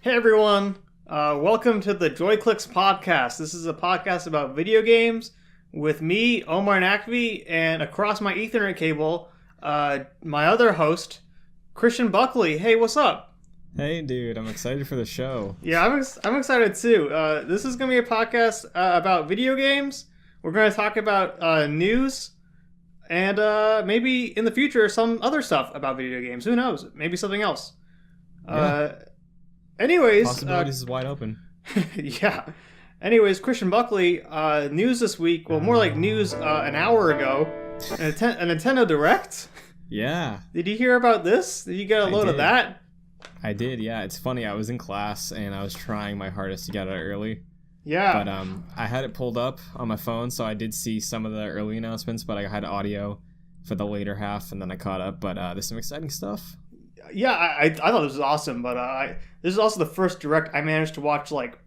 Hey everyone, welcome to the Joyclicks Podcast. This is a podcast about video games with me, Omar Nakvi, and across my Ethernet cable, my other host, Christian Buckley. Hey, what's up? Hey dude, I'm excited for the show. Yeah, I'm excited too. This is going to be a podcast about video games. We're going to talk about news and maybe in the future some other stuff about video games. Who knows? Maybe something else. Yeah. Anyways, possibilities is wide open. Yeah. Anyways, Christian Buckley, news this week. Well, more like news an hour ago. A Nintendo Direct. Yeah. Did you hear about this? Did you get a load of that? I did, yeah. It's funny. I was in class and I was trying my hardest to get out early. Yeah. But I had it pulled up on my phone, so I did see some of the early announcements, but I had audio for the later half, and then I caught up. But there's some exciting stuff. Yeah, I thought this was awesome, but this is also the first Direct I managed to watch like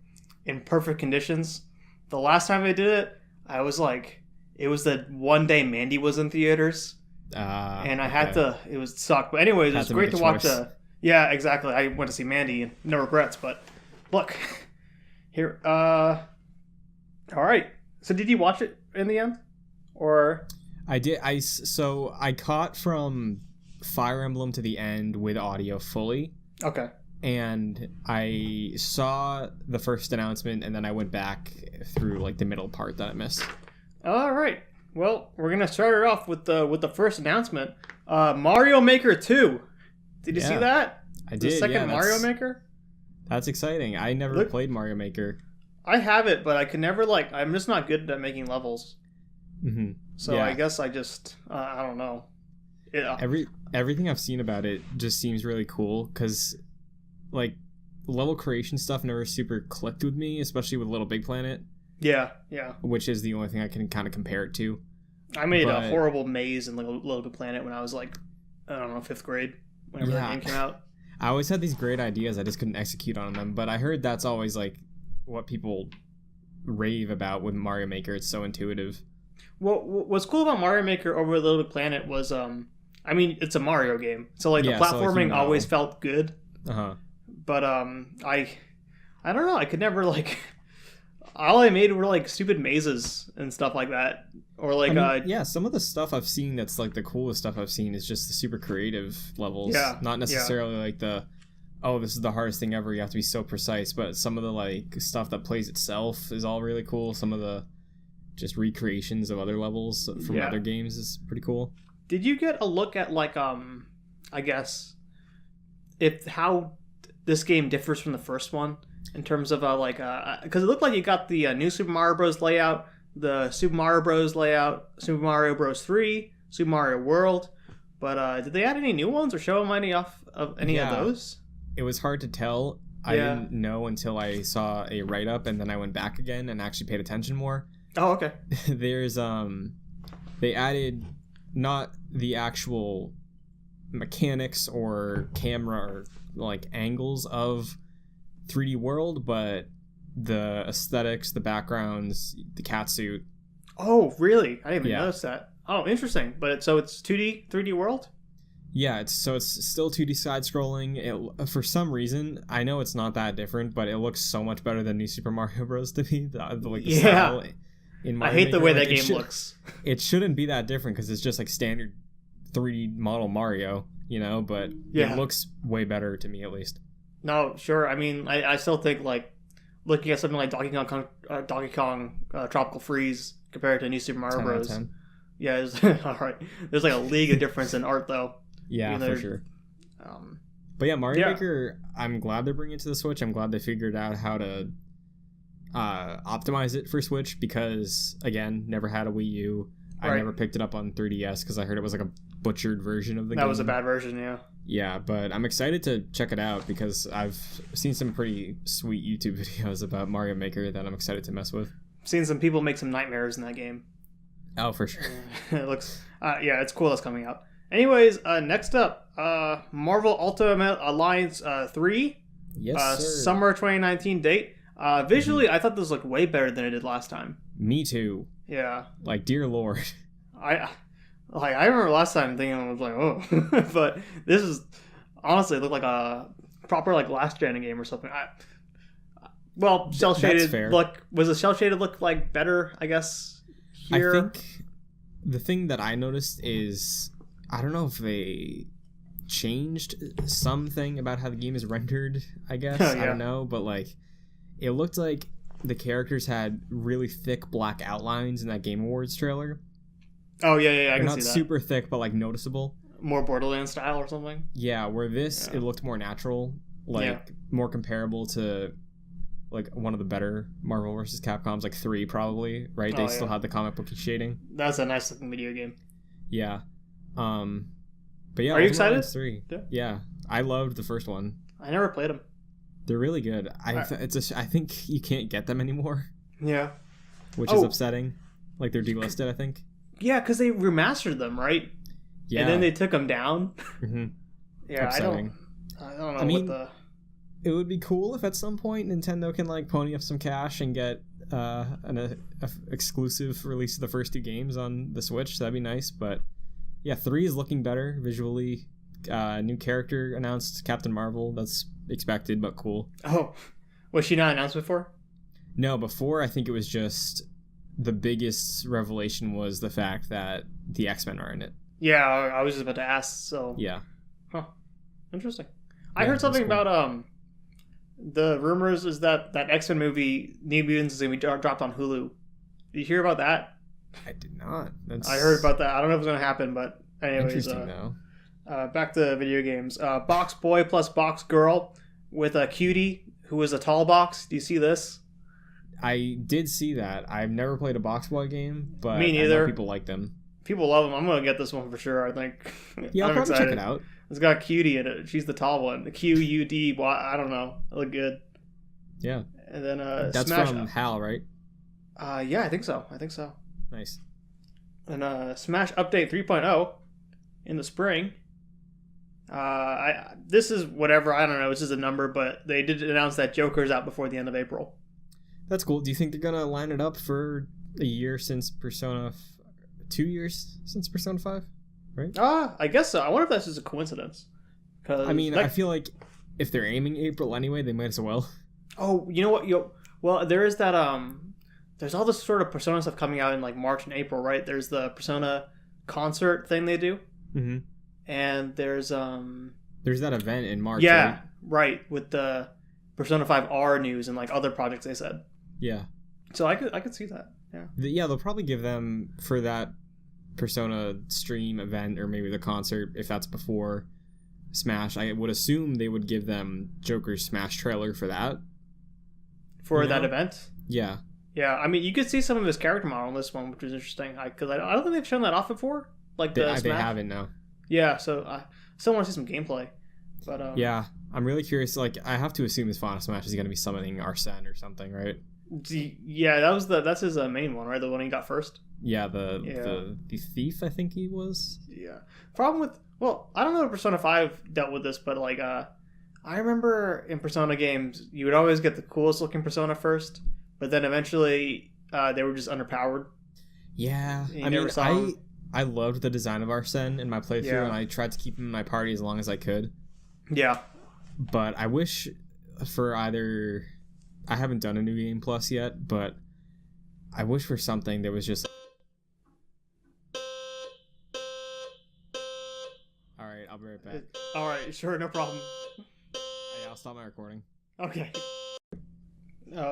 in perfect conditions. The last time I did it, I was like, it was the one day Mandy was in theaters, and I had to. It was sucked, but anyways, it was great to watch. Yeah, exactly. I went to see Mandy, and no regrets. But look, here. All right. So did you watch it in the end, or? I did. So I caught from Fire Emblem to the end with audio fully. Okay. And I saw the first announcement, and then I went back through like the middle part that I missed. All right. Well, we're gonna start it off with the first announcement. Mario Maker 2. Did you see that? I did. The second Mario Maker. That's exciting. I never played Mario Maker. I have it, but I can never I'm just not good at making levels. Mm-hmm. So yeah. I guess I just I don't know. Yeah. Everything I've seen about it just seems really cool because, like, level creation stuff never super clicked with me, especially with Little Big Planet. Yeah. Which is the only thing I can kind of compare it to. I made a horrible maze in Little Big Planet when I was like, I don't know, 5th grade, whenever the game came out. I always had these great ideas, I just couldn't execute on them, but I heard that's always, like, what people rave about with Mario Maker. It's so intuitive. Well, what's cool about Mario Maker over Little Big Planet was, I mean, it's a Mario game, so the platforming always felt good. But I don't know. I could never all I made were stupid mazes and stuff like that, or some of the stuff I've seen that's like the coolest stuff I've seen is just the super creative levels. Yeah, not necessarily like the this is the hardest thing ever. You have to be so precise, but some of the stuff that plays itself is all really cool. Some of the just recreations of other levels from other games is pretty cool. Did you get a look at I guess how this game differs from the first one in terms of because it looked like you got the new Super Mario Bros. Layout, the Super Mario Bros. Layout, Super Mario Bros. 3, Super Mario World, but did they add any new ones or show them any of those? It was hard to tell. I didn't know until I saw a write-up, and then I went back again and actually paid attention more. Oh, okay. There's they added not the actual mechanics or camera or angles of 3D World, but the aesthetics, the backgrounds, the catsuit. Oh, really? I didn't even notice that. Oh, interesting. But it's 2D 3D World? Yeah, it's still 2D side-scrolling. For some reason, I know it's not that different, but it looks so much better than New Super Mario Bros. To me. The style in Mario I hate Maker, the way that game looks. It shouldn't be that different because it's just standard 3D model Mario, but it looks way better to me at least. No, sure. I mean, I still think looking at something like Donkey Kong Tropical Freeze compared to New Super Mario Bros. 10. Yeah, all right. There's a league of difference in art though. Yeah, for sure. But yeah, Mario Maker, I'm glad they're bringing it to the Switch. I'm glad they figured out how to optimize it for Switch because, again, never had a Wii U. I never picked it up on 3DS because I heard it was a butchered version of the game. That was a bad version, yeah. Yeah, but I'm excited to check it out because I've seen some pretty sweet YouTube videos about Mario Maker that I'm excited to mess with. I've seen some people make some nightmares in that game. Oh, for sure. It looks... it's cool that's coming out. Anyways, next up, Marvel Ultimate Alliance 3. Yes, sir. Summer 2019 date. Visually, I thought this looked way better than it did last time. Me too. Yeah. Dear Lord. I remember last time thinking I was oh, but this is honestly looked like a proper like last gen game or something. Cell shaded look was a cell shaded look like better, I guess. Here, I think the thing that I noticed is I don't know if they changed something about how the game is rendered. I guess I don't know, but like it looked like the characters had really thick black outlines in that Game Awards trailer. Oh yeah, I can see that. Not super thick, but like noticeable. More Borderlands style or something. Yeah, where this it looked more natural, like more comparable to like one of the better Marvel vs. Capcoms, like 3 probably, right? They still had the comic booky shading. That's a nice looking video game. Yeah. But yeah, are you excited? 3. Yeah, I loved the first one. I never played them. They're really good. I think you can't get them anymore. Yeah. Which is upsetting. Like they're delisted, I think. Yeah, because they remastered them, right? Yeah. And then they took them down. Mm-hmm. Yeah, upsetting. I don't know. I mean, it would be cool if at some point Nintendo can like pony up some cash and get an exclusive release of the first 2 games on the Switch. That'd be nice. But yeah, 3 is looking better visually. New character announced, Captain Marvel. That's expected, but cool. Oh, was she not announced before? No, before I think it was just the biggest revelation was the fact that the X-Men are in it. Yeah, I was just about to ask. So yeah, interesting. I heard something about the rumors is that X-Men movie New Mutants is gonna be dropped on Hulu. Did you hear about that? I did not. I heard about that. I don't know if it's gonna happen, but anyways, interesting though. Back to video games. Box Boy plus Box Girl with a cutie who is a tall box. Do you see this? I did see that. I've never played a Box Boy game, but me neither. I know people like them. People love them. I'm gonna get this one for sure, I think. Yeah, I'll probably check it out. It's got cutie in it. She's the tall one. The QUD. I don't know. It look good. Yeah. And then that's Smash from HAL, right? Yeah, I think so. Nice. And Smash Update 3.0 in the spring. This is whatever, I don't know, this is a number, but they did announce that Joker's out before the end of April. That's cool. Do you think they're gonna line it up for a year since Persona 2 years since Persona 5? Right? I guess so. I wonder if that's just a coincidence. I mean, I feel like if they're aiming April anyway, they might as well. Oh, you know what? Well, there is that there's all this sort of Persona stuff coming out in like March and April, right? There's the Persona concert thing they do. Mm-hmm. And there's that event in March. Yeah, right, with the Persona 5R news and like other projects they said. Yeah. So I could see that. Yeah. They'll probably give them for that Persona stream event or maybe the concert if that's before Smash. I would assume they would give them Joker's Smash trailer for that. For that event? Yeah. Yeah, I mean, you could see some of his character model in this one, which is interesting. Because I don't think they've shown that off before. Like they haven't, no. Yeah, so I still want to see some gameplay. But yeah, I'm really curious. Like, I have to assume his final Smash is going to be summoning Arsene or something, right? Yeah, that's his main one, right? The one he got first. Yeah, the thief, I think he was. Yeah. Problem with I don't know if Persona 5 dealt with this, but like I remember in Persona games you would always get the coolest looking Persona first, but then eventually they were just underpowered. Yeah, I loved the design of Arsene in my playthrough, and I tried to keep him in my party as long as I could. Yeah. But I wish for either... I haven't done a New Game Plus yet, but I wish for something that was just... Alright, I'll be right back. Alright, sure, no problem. I'll stop my recording. Okay.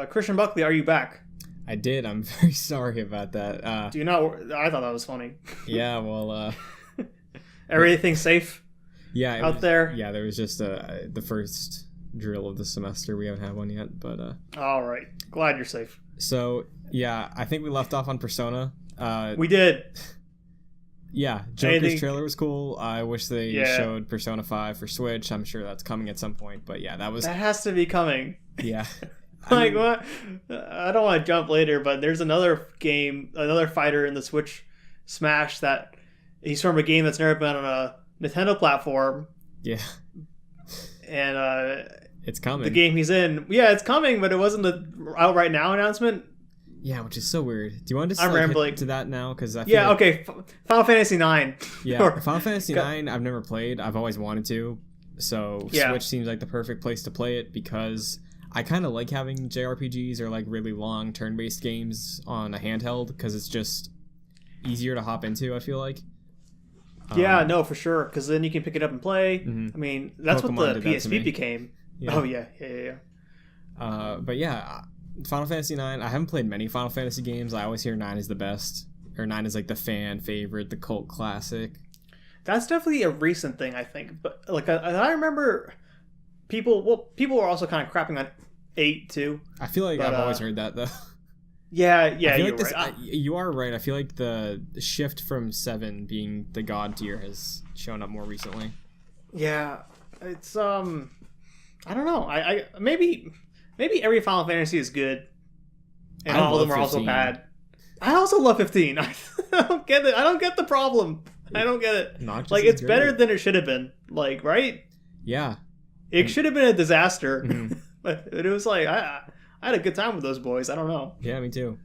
Christian Buckley, are you back? I did. I'm very sorry about that. Do you not? I thought that was funny. Yeah, well... Everything safe? Yeah. Out there? Yeah, there was just the first drill of the semester. We haven't had one yet, but... All right. Glad you're safe. So, yeah, I think we left off on Persona. We did. Yeah, Joker's trailer was cool. I wish they showed Persona 5 for Switch. I'm sure that's coming at some point, but yeah, that has to be coming. Yeah. What? I don't want to jump later, but there's another fighter in the Switch Smash that he's from a game that's never been on a Nintendo platform. Yeah. And it's coming. The game he's in, it's coming, but it wasn't the out right now announcement. Yeah, which is so weird. Do you want to just hit to that now? Because I feel okay. Final Fantasy 9. Yeah, Final Fantasy 9 I've never played. I've always wanted to, So Switch seems like the perfect place to play it because I kind of like having JRPGs or like really long turn-based games on a handheld because it's just easier to hop into, I feel like. Yeah, no, for sure. Because then you can pick it up and play. Mm-hmm. I mean, that's Pokemon what the did that to me. PSP became. Yeah. Oh, yeah. But yeah, Final Fantasy IX, I haven't played many Final Fantasy games. I always hear 9 is the best. Or 9 is like the fan favorite, the cult classic. That's definitely a recent thing, I think. But like, I remember people were also kind of crapping on 8 too. I feel like I've always heard that though. Yeah, you're like right. You are right. I feel like the shift from 7 being the god tier has shown up more recently. Yeah, it's I don't know. I maybe every Final Fantasy is good, and all of them are 15. Also bad. I also love 15. I don't get it. I don't get the problem. I don't get it. Noctis like it's better than it should have been. Like, right? Yeah. It should have been a disaster. Mm-hmm. But it was like I had a good time with those boys. I don't know. Yeah, me too.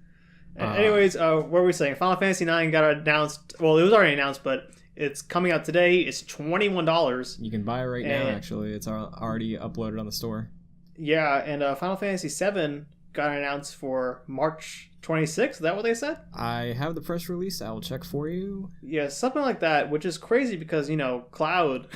Anyways, what were we saying? Final Fantasy IX got announced. Well, it was already announced, but it's coming out today. It's $21. You can buy it right now, actually. It's already uploaded on the store. Yeah, and Final Fantasy VII got announced for March 26th. Is that what they said? I have the press release. I will check for you. Yeah, something like that, which is crazy because, Cloud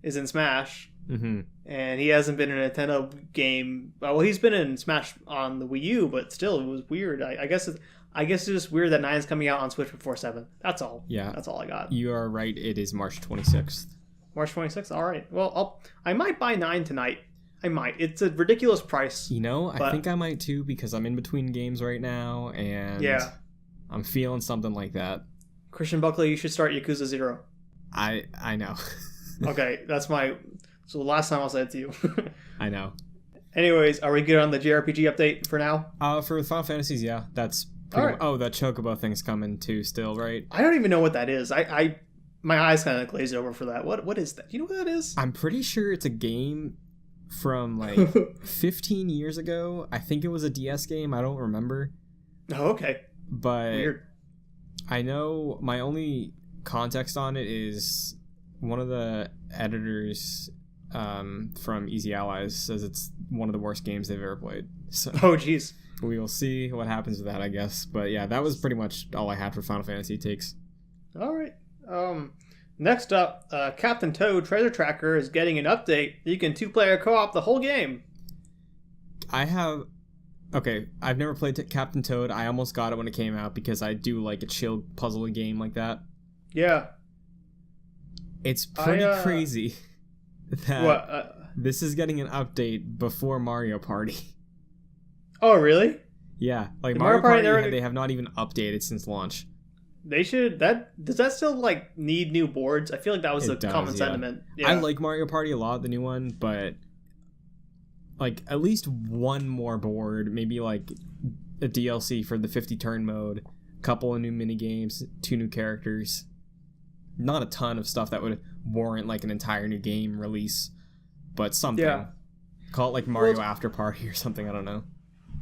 is in Smash. Mm-hmm. And he hasn't been in a Nintendo game. Well, he's been in Smash on the Wii U, but still, it was weird. I guess it's just weird that 9's coming out on Switch before 7. That's all. Yeah. That's all I got. You are right. It is March 26th. March 26th? All right. Well, I might buy 9 tonight. I might. It's a ridiculous price. I think I might too because I'm in between games right now, and I'm feeling something like that. Christian Buckley, you should start Yakuza 0. I know. Okay, so the last time I'll say it to you. I know. Anyways, are we good on the JRPG update for now? For Final Fantasies, yeah. That's pretty Oh, that Chocobo thing's coming too still, right? I don't even know what that is. My eyes kind of glazed over for that. What is that? Do you know what that is? I'm pretty sure it's a game from like 15 years ago. I think it was a DS game. I don't remember. Oh, okay. But weird. I know my only context on it is one of the editors from Easy Allies says it's one of the worst games they've ever played. So oh, jeez. We will see what happens with that, I guess. But yeah, that was pretty much all I had for Final Fantasy takes. All right. Next up, Captain Toad Treasure Tracker is getting an update. You can 2-player co-op the whole game. I've never played Captain Toad. I almost got it when it came out because I do like a chill puzzle game like that. Yeah. It's pretty crazy that this is getting an update before Mario Party. Oh, really? Yeah, like Mario Party they have not even updated since launch. They should. Does that still like need new boards? I feel like that was common sentiment. Yeah. I like Mario Party a lot, the new one, but like at least one more board, maybe like a DLC for the 50 turn mode, couple of new mini games, 2 new characters. Not a ton of stuff that would warrant like an entire new game release, but something. Yeah. Call it like Mario After Party or something. I don't know.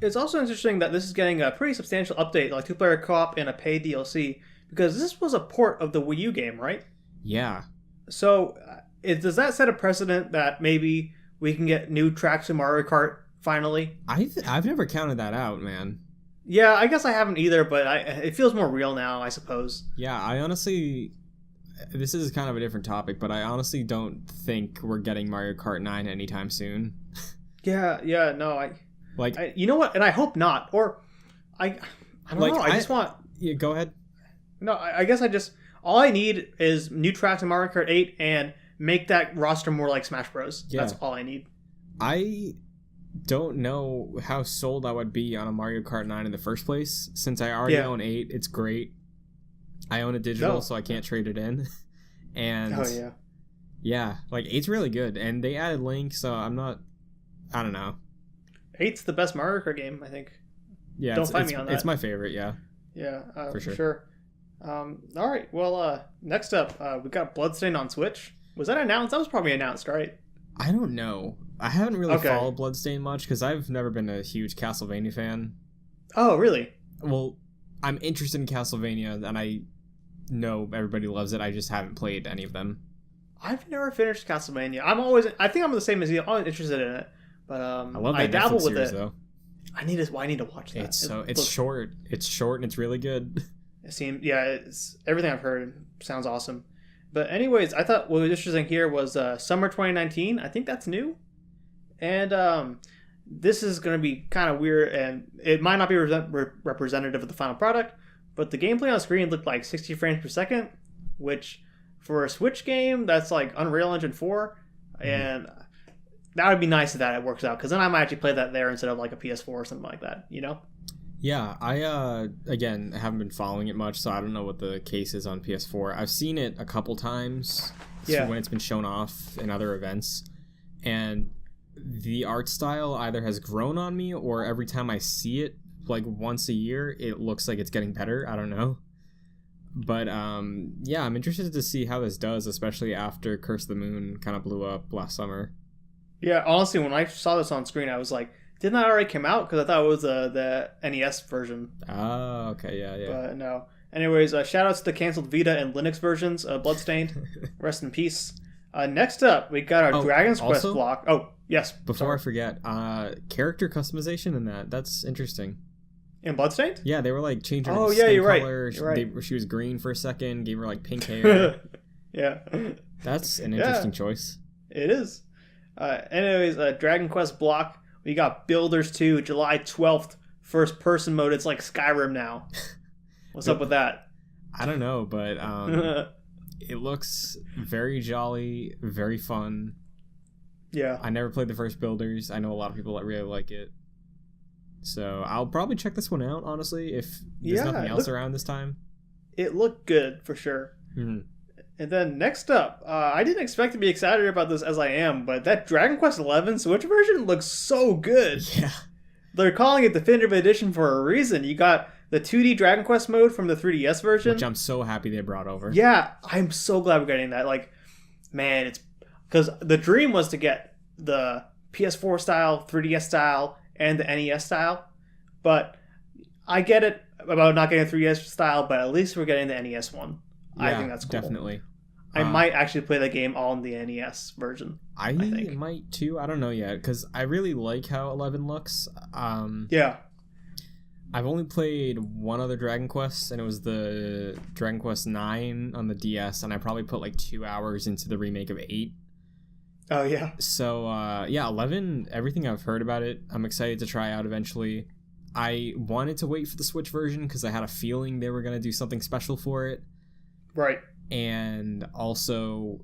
It's also interesting that this is getting a pretty substantial update, like 2-player co-op and a paid DLC, because this was a port of the Wii U game, right? Yeah. So, does that set a precedent that maybe we can get new tracks in Mario Kart finally? I've never counted that out, man. Yeah, I guess I haven't either, but it feels more real now, I suppose. Yeah, I honestly... This is kind of a different topic, but I honestly don't think we're getting Mario Kart 9 anytime soon. Yeah, no, you know what? And I hope not. Or, I don't know. I just want... Yeah, go ahead. No, I guess all I need is new tracks in Mario Kart 8 and make that roster more like Smash Bros. Yeah. That's all I need. I don't know how sold I would be on a Mario Kart 9 in the first place. Since I already own 8, it's great. I own a digital, so I can't trade it in. And yeah, like 8's really good. And they added Link, so I don't know. 8's the best Mario Kart game, I think. Yeah, don't find me on that. It's my favorite, yeah. Yeah, for sure. All right, well, next up, we got Bloodstained on Switch. Was that announced? That was probably announced, right? I don't know. I haven't really followed Bloodstained much because I've never been a huge Castlevania fan. Oh, really? Well, I'm interested in Castlevania, and I know everybody loves it. I just haven't played any of them. I've never finished Castlevania. I think I'm the same as you. I'm always interested in it, but I love that I dabble Netflix with series, it. Though. I need to watch that. It's short. It's short and it's really good. It's everything I've heard sounds awesome. But anyways, I thought what was interesting here was summer 2019. I think that's new, and this is going to be kind of weird, and it might not be representative of the final product. But the gameplay on screen looked like 60 frames per second, which for a Switch game, that's like Unreal Engine 4, and that would be nice if that works out, because then I might actually play that there instead of like a PS4 or something like that, you know? Yeah, I again haven't been following it much, so I don't know what the case is on PS4. I've seen it a couple times when it's been shown off in other events, and the art style either has grown on me, or every time I see it like once a year, it looks like it's getting better. I don't know. But yeah, I'm interested to see how this does, especially after Curse of the Moon kind of blew up last summer. Yeah, honestly, when I saw this on screen, I was like, didn't that already come out? Because I thought it was the NES version. Oh, okay, yeah. But no. Anyways, shout-outs to the canceled Vita and Linux versions of Bloodstained. Rest in peace. Next up, we got our Dragon's Quest block. Oh, yes. Before I forget, character customization in that's interesting. In Bloodstained? Yeah, they were like changing her skin color. You're right. She was green for a second, gave her like pink hair. Yeah. That's an interesting choice. It is. Anyways, Dragon Quest block. We got Builders 2, July 12th, first person mode. It's like Skyrim now. What's up with that? I don't know, but it looks very jolly, very fun. Yeah. I never played the first Builders. I know a lot of people that really like it. So I'll probably check this one out, honestly, if there's nothing else around this time. It looked good, for sure. Mm-hmm. And then next up, I didn't expect to be excited about this as I am, but that Dragon Quest XI Switch version looks so good. Yeah. They're calling it Definitive Edition for a reason. You got the 2D Dragon Quest mode from the 3DS version. Which I'm so happy they brought over. Yeah, I'm so glad we're getting that. Like, man, it's... Because the dream was to get the PS4 style, 3DS style, and the NES style. But I get it about not getting a 3DS style, but at least we're getting the NES one. Yeah, I think that's cool. Definitely. I might actually play the game on the NES version. I think. Might too. I don't know yet, because I really like how 11 looks. Yeah. I've only played one other Dragon Quest, and it was the Dragon Quest 9 on the DS, and I probably put like 2 hours into the remake of 8. Oh, yeah. So, yeah, 11, everything I've heard about it, I'm excited to try out eventually. I wanted to wait for the Switch version because I had a feeling they were going to do something special for it. Right. And also,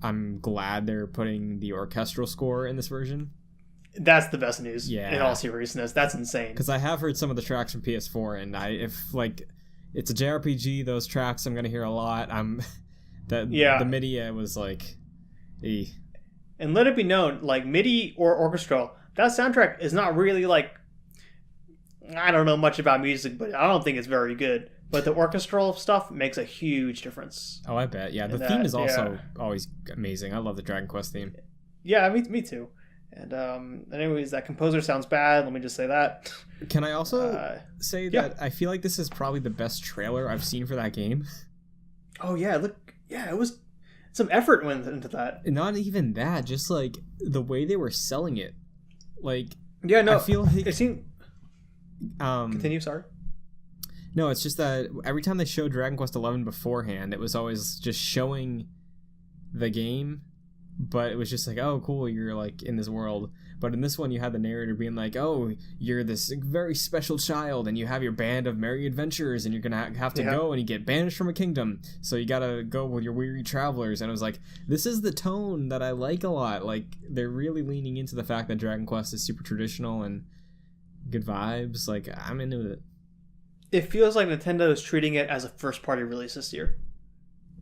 I'm glad they're putting the orchestral score in this version. That's the best news. Yeah. In all seriousness, that's insane. Because I have heard some of the tracks from PS4, and if like it's a JRPG, those tracks I'm gonna hear a lot. The MIDI was like, And let it be known, like MIDI or orchestral, that soundtrack is not really like. I don't know much about music, but I don't think it's very good. But the orchestral stuff makes a huge difference. Oh, I bet. Yeah, the theme is also always amazing. I love the Dragon Quest theme. Yeah, me too. And anyways, that composer sounds bad. Let me just say that. Can I also say that I feel like this is probably the best trailer I've seen for that game? Oh, yeah. Look, yeah, it was... Some effort went into that. Not even that. Just, like, the way they were selling it. Like... Yeah, no. I feel like... It seemed... Continue, sorry. No, it's just that every time they showed Dragon Quest XI beforehand, it was always just showing the game, but it was just like, oh, cool, you're, like, in this world. But in this one, you had the narrator being like, oh, you're this very special child, and you have your band of merry adventurers, and you're gonna have to go, and you get banished from a kingdom, so you gotta go with your weary travelers. And it was like, this is the tone that I like a lot. Like, they're really leaning into the fact that Dragon Quest is super traditional and good vibes. Like, I'm into it. It feels like Nintendo is treating it as a first-party release this year.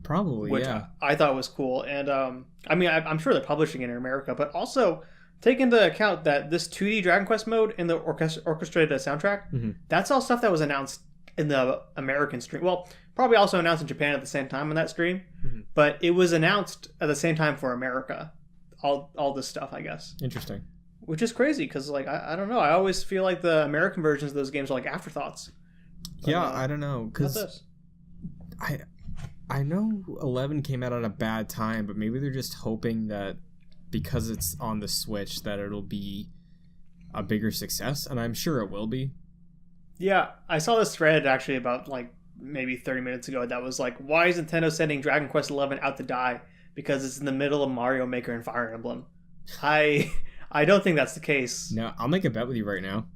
Probably, which yeah. I thought was cool. And, I mean, I'm sure they're publishing it in America, but also take into account that this 2D Dragon Quest mode in the orchestrated soundtrack, that's all stuff that was announced in the American stream. Well, probably also announced in Japan at the same time in that stream, but it was announced at the same time for America. All this stuff, I guess. Interesting. Which is crazy, because, like, I don't know. I always feel like the American versions of those games are like afterthoughts. But, I don't know, because I know 11 came out at a bad time, but maybe they're just hoping that because it's on the Switch that it'll be a bigger success, and I'm sure it will be. Yeah, I saw this thread actually about like maybe 30 minutes ago that was like, why is Nintendo sending Dragon Quest 11 out to die? Because it's in the middle of Mario Maker and Fire Emblem. I don't think that's the case. No, I'll make a bet with you right now.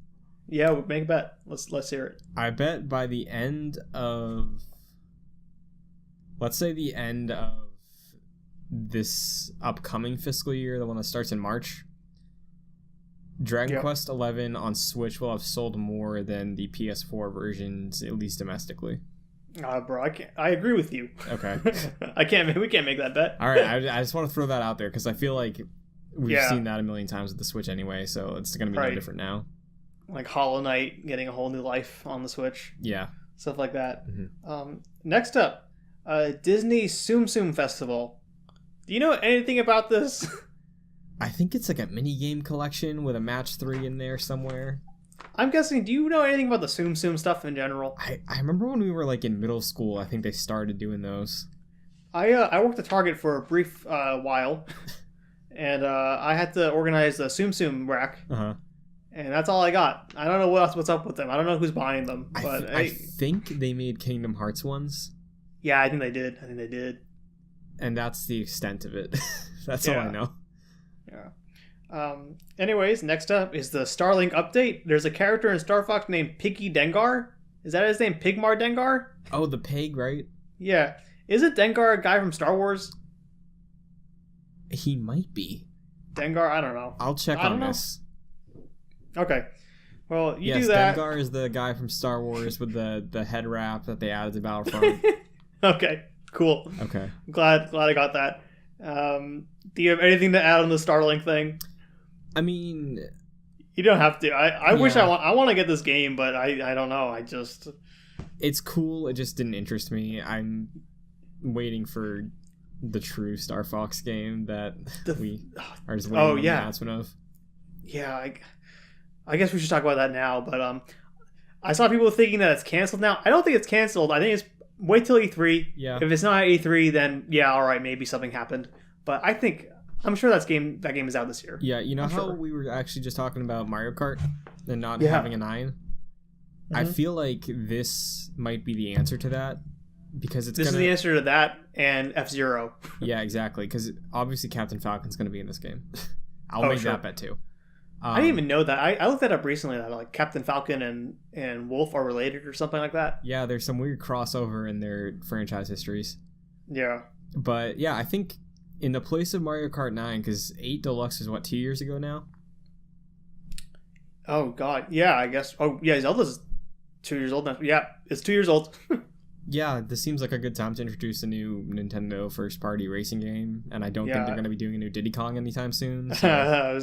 Yeah, make a bet. Let's hear it. I bet by the end of, let's say the end of this upcoming fiscal year, the one that starts in March, Dragon Quest 11 on Switch will have sold more than the PS4 versions, at least domestically. Bro, I agree with you. Okay. We can't make that bet. All right, I just want to throw that out there because I feel like we've seen that a million times with the Switch anyway, so it's going to be no different now. Like Hollow Knight getting a whole new life on the Switch. Yeah. Stuff like that. Mm-hmm. Next up, Disney Tsum Tsum Festival. Do you know anything about this? I think it's like a mini game collection with a match 3 in there somewhere. I'm guessing, do you know anything about the Tsum Tsum stuff in general? I remember when we were like in middle school, I think they started doing those. I worked at Target for a brief while, and I had to organize the Tsum Tsum rack. Uh-huh. And that's all I got. I don't know what's up with them. I don't know who's buying them. But I think they made Kingdom Hearts ones. Yeah, I think they did. And that's the extent of it. That's all I know. Yeah. Anyways, next up is the Starlink update. There's a character in Star Fox named Piggy Dengar. Is that his name? Pigmar Dengar? Oh, the pig, right? Yeah. Isn't Dengar a guy from Star Wars? He might be. Dengar? I don't know. I'll check on this. Okay. Well, you do that. Dengar is the guy from Star Wars with the head wrap that they added to Battlefront. Okay, cool. Okay. Glad I got that. Do you have anything to add on the Starlink thing? I mean, you don't have to. I wish I want to get this game, but I don't know. It's cool. It just didn't interest me. I'm waiting for the true Star Fox game that we are just waiting on the announcement of. Yeah, I guess we should talk about that now, but I saw people thinking that it's canceled now. I don't think it's canceled. I think it's wait till E3. Yeah. If it's not at E3, then all right, maybe something happened. But I'm sure that game is out this year. Yeah, you know how we were actually just talking about Mario Kart and not having a 9? Mm-hmm. I feel like this might be the answer to that because this is the answer to that and F-Zero. Yeah, exactly. Because obviously Captain Falcon's going to be in this game. I'll make that bet too. I didn't even know that. I looked that up recently. That like Captain Falcon and Wolf are related or something like that. Yeah, there's some weird crossover in their franchise histories. Yeah. But yeah, I think in the place of Mario Kart 9, because 8 Deluxe is 2 years ago now? Oh, God. Yeah, I guess. Oh, yeah, Zelda's 2 years old now. Yeah, it's 2 years old. Yeah, this seems like a good time to introduce a new Nintendo first-party racing game, and I don't think they're going to be doing a new Diddy Kong anytime soon. So.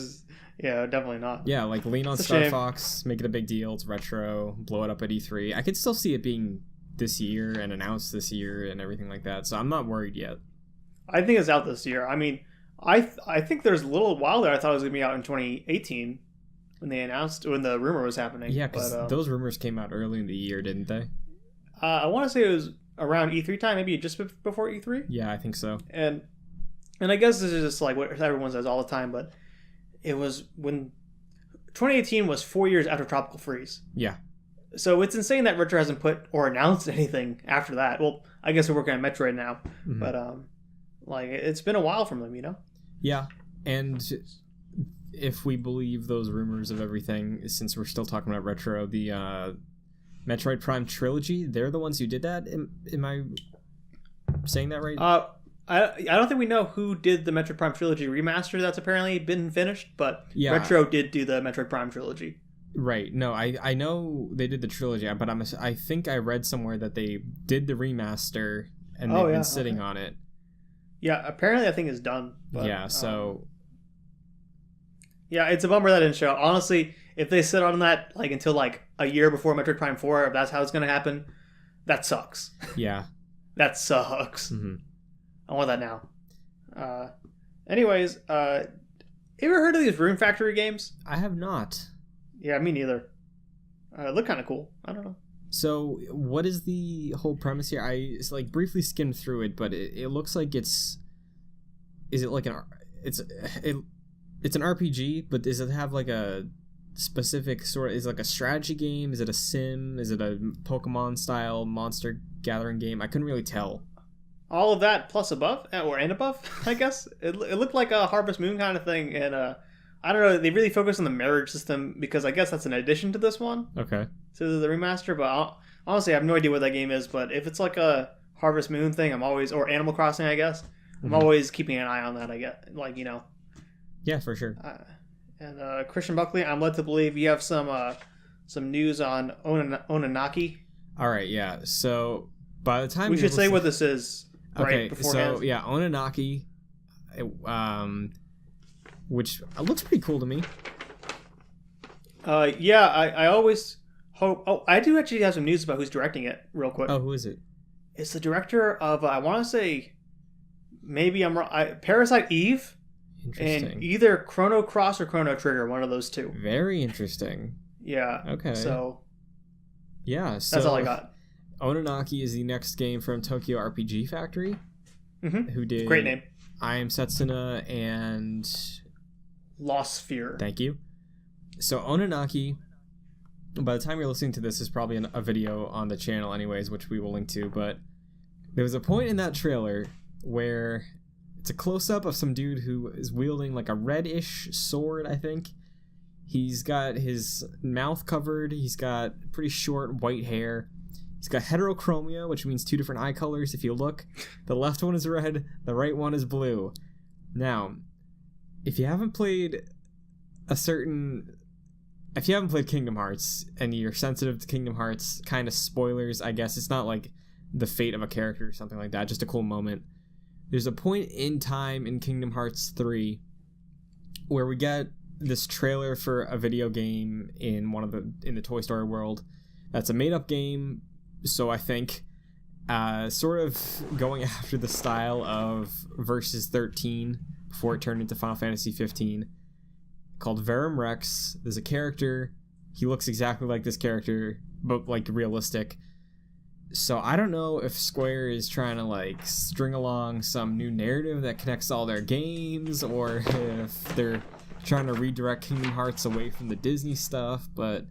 Yeah, definitely not. Yeah, like lean on Star Fox, make it a big deal, it's retro, blow it up at E3. I could still see it being this year and announced this year and everything like that, so I'm not worried yet. I think it's out this year. I mean, I think there's a little while there I thought it was going to be out in 2018 when the rumor was happening. Yeah, because those rumors came out early in the year, didn't they? I want to say it was around E3 time, maybe just before E3. Yeah, I think so. And I guess this is just like what everyone says all the time, but it was when 2018 was 4 years after Tropical Freeze. Yeah. So it's insane that Retro hasn't put or announced anything after that. Well, I guess we're working on Metroid now, but like it's been a while from them, you know? Yeah, and if we believe those rumors of everything, since we're still talking about Retro, the Metroid Prime trilogy, they're the ones who did that. Am I saying that right? I don't think we know who did the Metroid Prime trilogy remaster that's apparently been finished, but Retro did do the Metroid Prime trilogy. Right. No, I know they did the trilogy, but I think I read somewhere that they did the remaster and they've been sitting on it. Yeah, apparently I think it's done. But, yeah, so... yeah, it's a bummer that didn't show. Honestly, if they sit on that like until like a year before Metroid Prime 4, if that's how it's going to happen, that sucks. Yeah. That sucks. Mm-hmm. I want that now. Anyways, you ever heard of these Rune Factory games? I have not. Yeah, me neither. Look kind of cool. I don't know. So what is the whole premise here? I like briefly skimmed through it, but it looks like it's an RPG, but does it have like a specific sort of, is it like a strategy game? Is it a sim? Is it a Pokemon style monster gathering game? I couldn't really tell. All of that plus above, and above, I guess. It looked like a Harvest Moon kind of thing, and I don't know, they really focus on the marriage system because I guess that's an addition to this one. Okay. To the remaster, but honestly, I have no idea what that game is, but if it's like a Harvest Moon thing, or Animal Crossing, I guess, I'm always keeping an eye on that, I get, like, you know. Yeah, for sure. And Christian Buckley, I'm led to believe you have some news on Anunnaki. All right, yeah. So by the time we should say what this is, okay, right beforehand. So yeah, Anunnaki, which looks pretty cool to me. Yeah, I always hope. Oh, I do actually have some news about who's directing it, real quick. Oh, who is it? It's the director of I want to say, maybe I'm wrong. Parasite Eve. Interesting. And either Chrono Cross or Chrono Trigger, one of those two. Very interesting. Yeah. Okay. So. Yeah. So that's all I got. Anunnaki is the next game from Tokyo RPG Factory. Mm-hmm. Who did great name. I Am Setsuna and Lost Sphere. Thank you. So Anunnaki, by the time you're listening to this, is probably a video on the channel anyways, which we will link to, but there was a point in that trailer where it's a close-up of some dude who is wielding like a reddish sword, I think. He's got his mouth covered, he's got pretty short white hair. He's got heterochromia, which means 2 different eye colors. If you look, the left one is red, the right one is blue. Now, if you haven't played Kingdom Hearts and you're sensitive to Kingdom Hearts kind of spoilers, I guess, it's not like the fate of a character or something like that, just a cool moment. There's a point in time in Kingdom Hearts 3 where we get this trailer for a video game in the Toy Story world. That's a made-up game, so I think sort of going after the style of Versus 13 before it turned into Final Fantasy 15, called Verum Rex. There's a character. He looks exactly like this character, but like realistic. So I don't know if Square is trying to like string along some new narrative that connects all their games, or if they're trying to redirect Kingdom Hearts away from the Disney stuff, but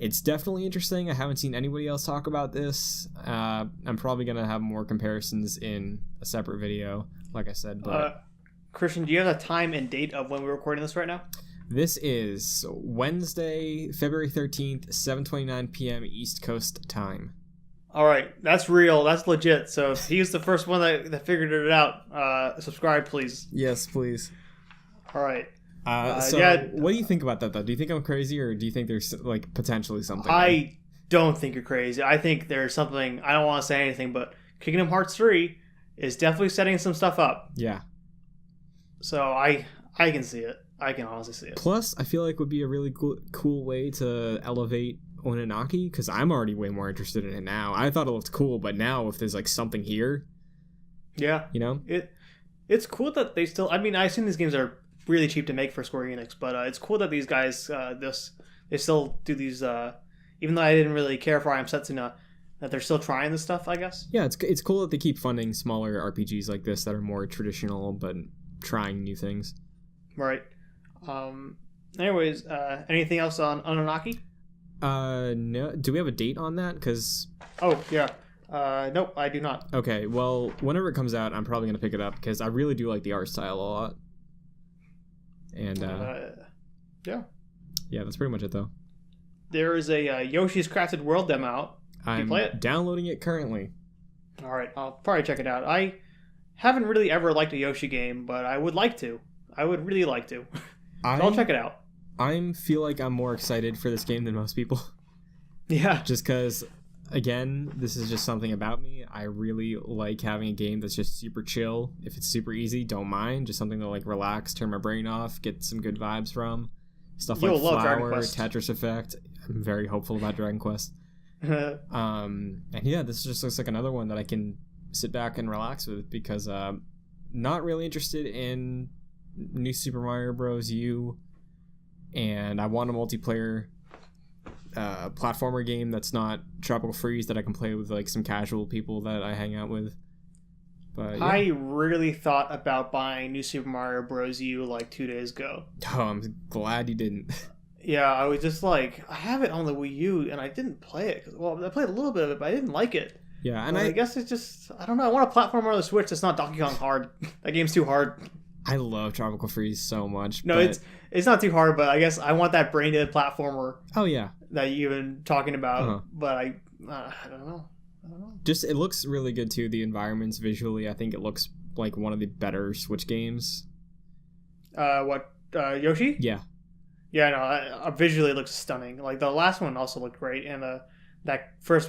it's definitely interesting. I haven't seen anybody else talk about this. I'm probably going to have more comparisons in a separate video, like I said. But Christian, do you have the time and date of when we're recording this right now? This is Wednesday, February 13th, 7:29 p.m. East Coast time. All right, that's real. That's legit. So if he's the first one that figured it out, subscribe, please. Yes, please. All right. What do you think about that, though? Do you think I'm crazy, or do you think there's like potentially something? I don't think you're crazy. I think there's something. I don't want to say anything, but Kingdom Hearts 3 is definitely setting some stuff up. Yeah. So I can see it. I can honestly see it. Plus, I feel like would be a really cool way to elevate Anunnaki, because I'm already way more interested in it now. I thought it looked cool, but now if there's like something here, yeah, you know, it's cool that they still. I mean, I assume these games are really cheap to make for Square Enix, but it's cool that these guys they still do these. Even though I didn't really care for I Am Setsuna, that they're still trying this stuff, I guess. Yeah, it's cool that they keep funding smaller RPGs like this that are more traditional but trying new things. Right. Anyways, anything else on Anunnaki? No. Do we have a date on that? Because yeah. Nope, I do not. Okay, well, whenever it comes out, I'm probably gonna pick it up because I really do like the art style a lot. And yeah, that's pretty much it though. There is a Yoshi's Crafted World demo out. I'm play it? Downloading it currently. All right, I'll probably check it out. I haven't really ever liked a Yoshi game, but I would like to. I would really like to. I'll check it out. I feel like I'm more excited for this game than most people. Yeah. Just because, again, this is just something about me. I really like having a game that's just super chill. If it's super easy, don't mind. Just something to like relax, turn my brain off, get some good vibes from. Stuff like Flower, Tetris Effect. I'm very hopeful about Dragon Quest. And yeah, this just looks like another one that I can sit back and relax with because not really interested in New Super Mario Bros. U, and I want a multiplayer platformer game that's not Tropical Freeze that I can play with like some casual people that I hang out with. But yeah. I really thought about buying New Super Mario Bros. U like 2 days ago. Oh, I'm glad you didn't. Yeah, I was just like, I have it on the Wii U, and I didn't play it. Well, I played a little bit of it, but I didn't like it. Yeah, and I guess it's just, I don't know, I want a platformer on the Switch that's not Donkey Kong hard. That game's too hard. I love Tropical Freeze so much. No, it's not too hard, but I guess I want that brain-dead platformer. Oh, yeah. That you've been talking about, but I don't know. Just, it looks really good, too. The environments visually, I think it looks like one of the better Switch games. Yoshi? Yeah. Yeah, no, visually it looks stunning. Like, the last one also looked great, and what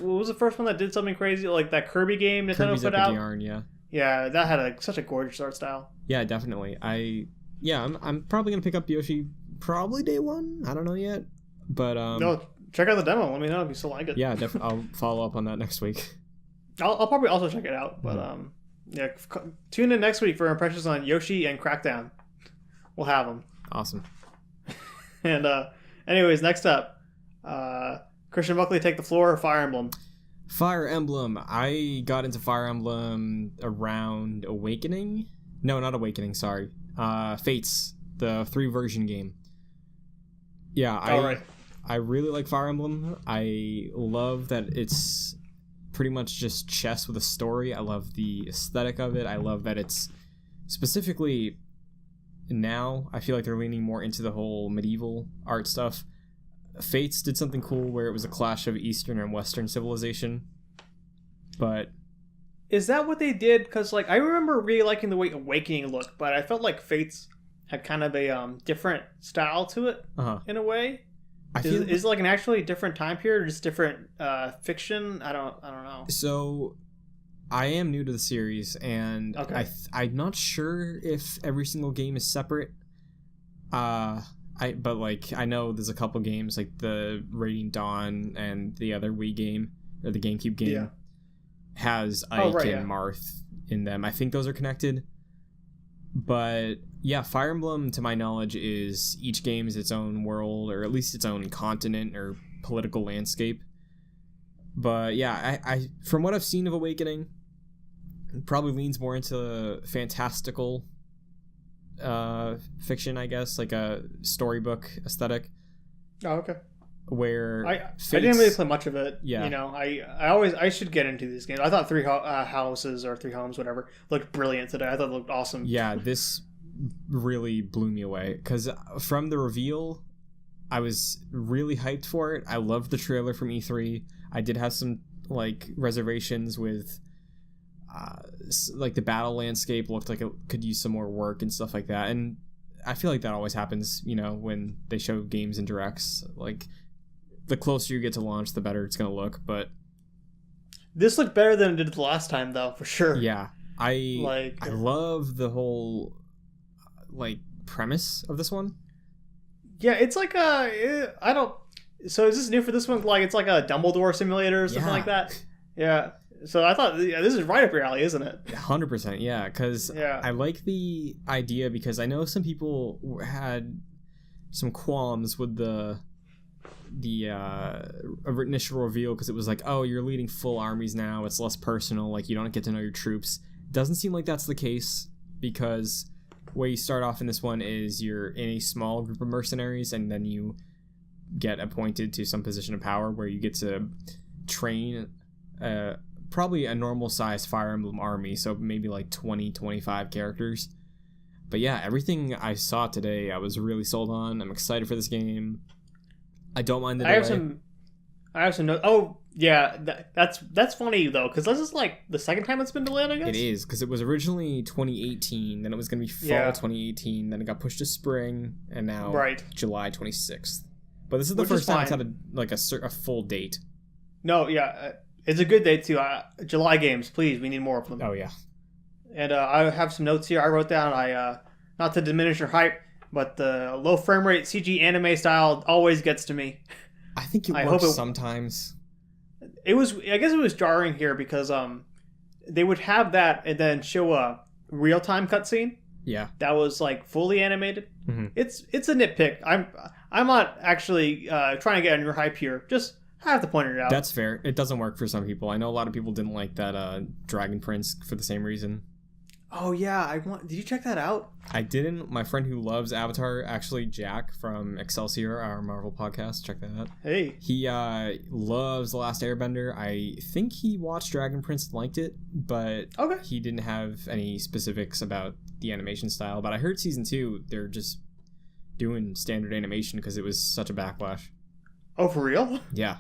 was the first one that did something crazy? Like, that Kirby game Nintendo put out? Yarn, yeah. Yeah, that had such a gorgeous art style. Yeah, definitely. I'm probably going to pick up Yoshi probably day one. I don't know yet. But, no, check out the demo. Let me know if you still like it. Yeah, definitely. I'll follow up on that next week. I'll probably also check it out, but, yeah, tune in next week for impressions on Yoshi and Crackdown. We'll have them. Awesome. And anyways, next up, Christian Buckley, take the floor. Fire Emblem. Fire Emblem. I got into Fire Emblem around Awakening. No, not Awakening. Sorry. Fates, the 3-version game. Yeah, I really like Fire Emblem. I love that it's pretty much just chess with a story. I love the aesthetic of it. I love that it's specifically. Now I feel like they're leaning more into the whole medieval art stuff. Fates did something cool where it was a clash of Eastern and Western civilization. But is that what they did? Because like I remember really liking the way Awakening looked, but I felt like Fates had kind of a different style to it in a way. Is it like an actually different time period, or just different fiction? I don't know. So I am new to the series, and okay. I'm not sure if every single game is separate. But like I know there's a couple games like the Radiant Dawn and the other Wii game or the GameCube game has Ike and Marth in them. I think those are connected. But yeah, Fire Emblem, to my knowledge, is each game is its own world, or at least its own continent or political landscape. But yeah, I from what I've seen of Awakening, it probably leans more into fantastical fiction, I guess, like a storybook aesthetic. Oh, okay. Where I didn't really play much of it. Yeah. You know, I should get into these games. I thought Three Houses or Three Homes, whatever, looked brilliant today. I thought it looked awesome. Yeah, this really blew me away because from the reveal, I was really hyped for it. I loved the trailer from E3. I did have some like reservations with like the battle landscape looked like it could use some more work and stuff like that. And I feel like that always happens, you know, when they show games in directs. Like the closer you get to launch, the better it's going to look. But this looked better than it did the last time, though, for sure. Yeah, I love the whole like premise of this one. Yeah, it's like so is this new for this one? Like it's like a Dumbledore simulator or something like that? Yeah. So I thought, this is right up your alley, isn't it? 100%, yeah. Because I like the idea because I know some people had some qualms with the initial reveal because it was like, oh, you're leading full armies now. It's less personal. Like you don't get to know your troops. Doesn't seem like that's the case because where you start off in this one is you're in a small group of mercenaries and then you get appointed to some position of power where you get to train probably a normal sized Fire Emblem army, so maybe like 20-25 characters. But yeah, everything I saw today I was really sold on. I'm excited for this game. I don't mind the delay. I have some notes. Oh yeah, that's funny though, because this is like the second time it's been delayed, I guess. It is, because it was originally 2018, then it was going to be fall 2018, then it got pushed to spring, and now July 26th. But this is the first time it's had a full date. No, yeah, it's a good date too. July games, please. We need more of them. Oh yeah. And I have some notes here. I wrote down. Not to diminish your hype, but the low frame rate CG anime style always gets to me. I think it works sometimes. I guess it was jarring here because they would have that and then show a real time cutscene. Yeah. That was like fully animated. Mm-hmm. It's a nitpick. I'm not actually trying to get on your hype here. Just have to point it out. That's fair. It doesn't work for some people. I know a lot of people didn't like that Dragon Prince for the same reason. Oh yeah, did you check that out? I didn't. My friend who loves Avatar, actually Jack from Excelsior, our Marvel podcast, check that out. Hey. He loves The Last Airbender. I think he watched Dragon Prince and liked it, but he didn't have any specifics about the animation style. But I heard season 2, they're just doing standard animation because it was such a backlash. Oh, for real? Yeah.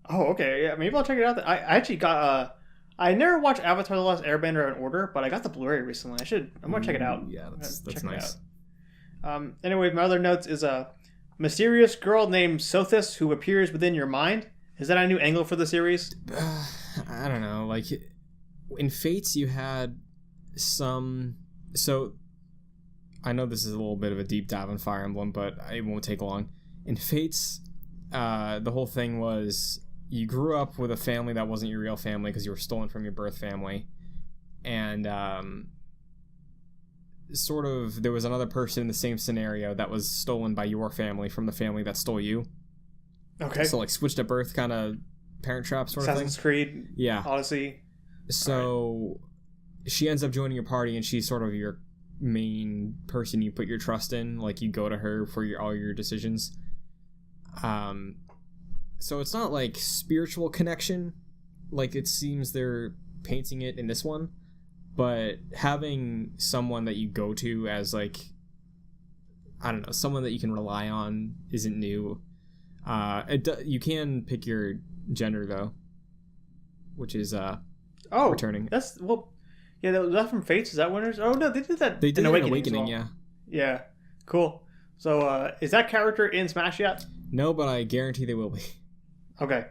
Oh, okay. Yeah, maybe I'll check it out. I actually got I never watched Avatar: The Last Airbender in order, but I got the Blu-ray recently. I'm gonna check it out. Yeah, that's nice. Anyway, my other notes is a mysterious girl named Sothis who appears within your mind. Is that a new angle for the series? I don't know. Like in Fates, you had some. So I know this is a little bit of a deep dive on Fire Emblem, but it won't take long. In Fates, the whole thing was, you grew up with a family that wasn't your real family because you were stolen from your birth family. And sort of there was another person in the same scenario that was stolen by your family from the family that stole you. Okay. So like switched at birth kind of Parent Trap sort of thing. Assassin's Creed. Yeah. Odyssey. So she ends up joining your party and she's sort of your main person you put your trust in. Like you go to her for all your decisions. So it's not like spiritual connection, like it seems they're painting it in this one, but having someone that you go to as like, I don't know, someone that you can rely on isn't new. You can pick your gender though, which is returning. That's that's from Fates. Is that Winners? Oh no, they did that. They did in Awakening, well. Yeah, cool. So is that character in Smash yet? No, but I guarantee they will be. Okay.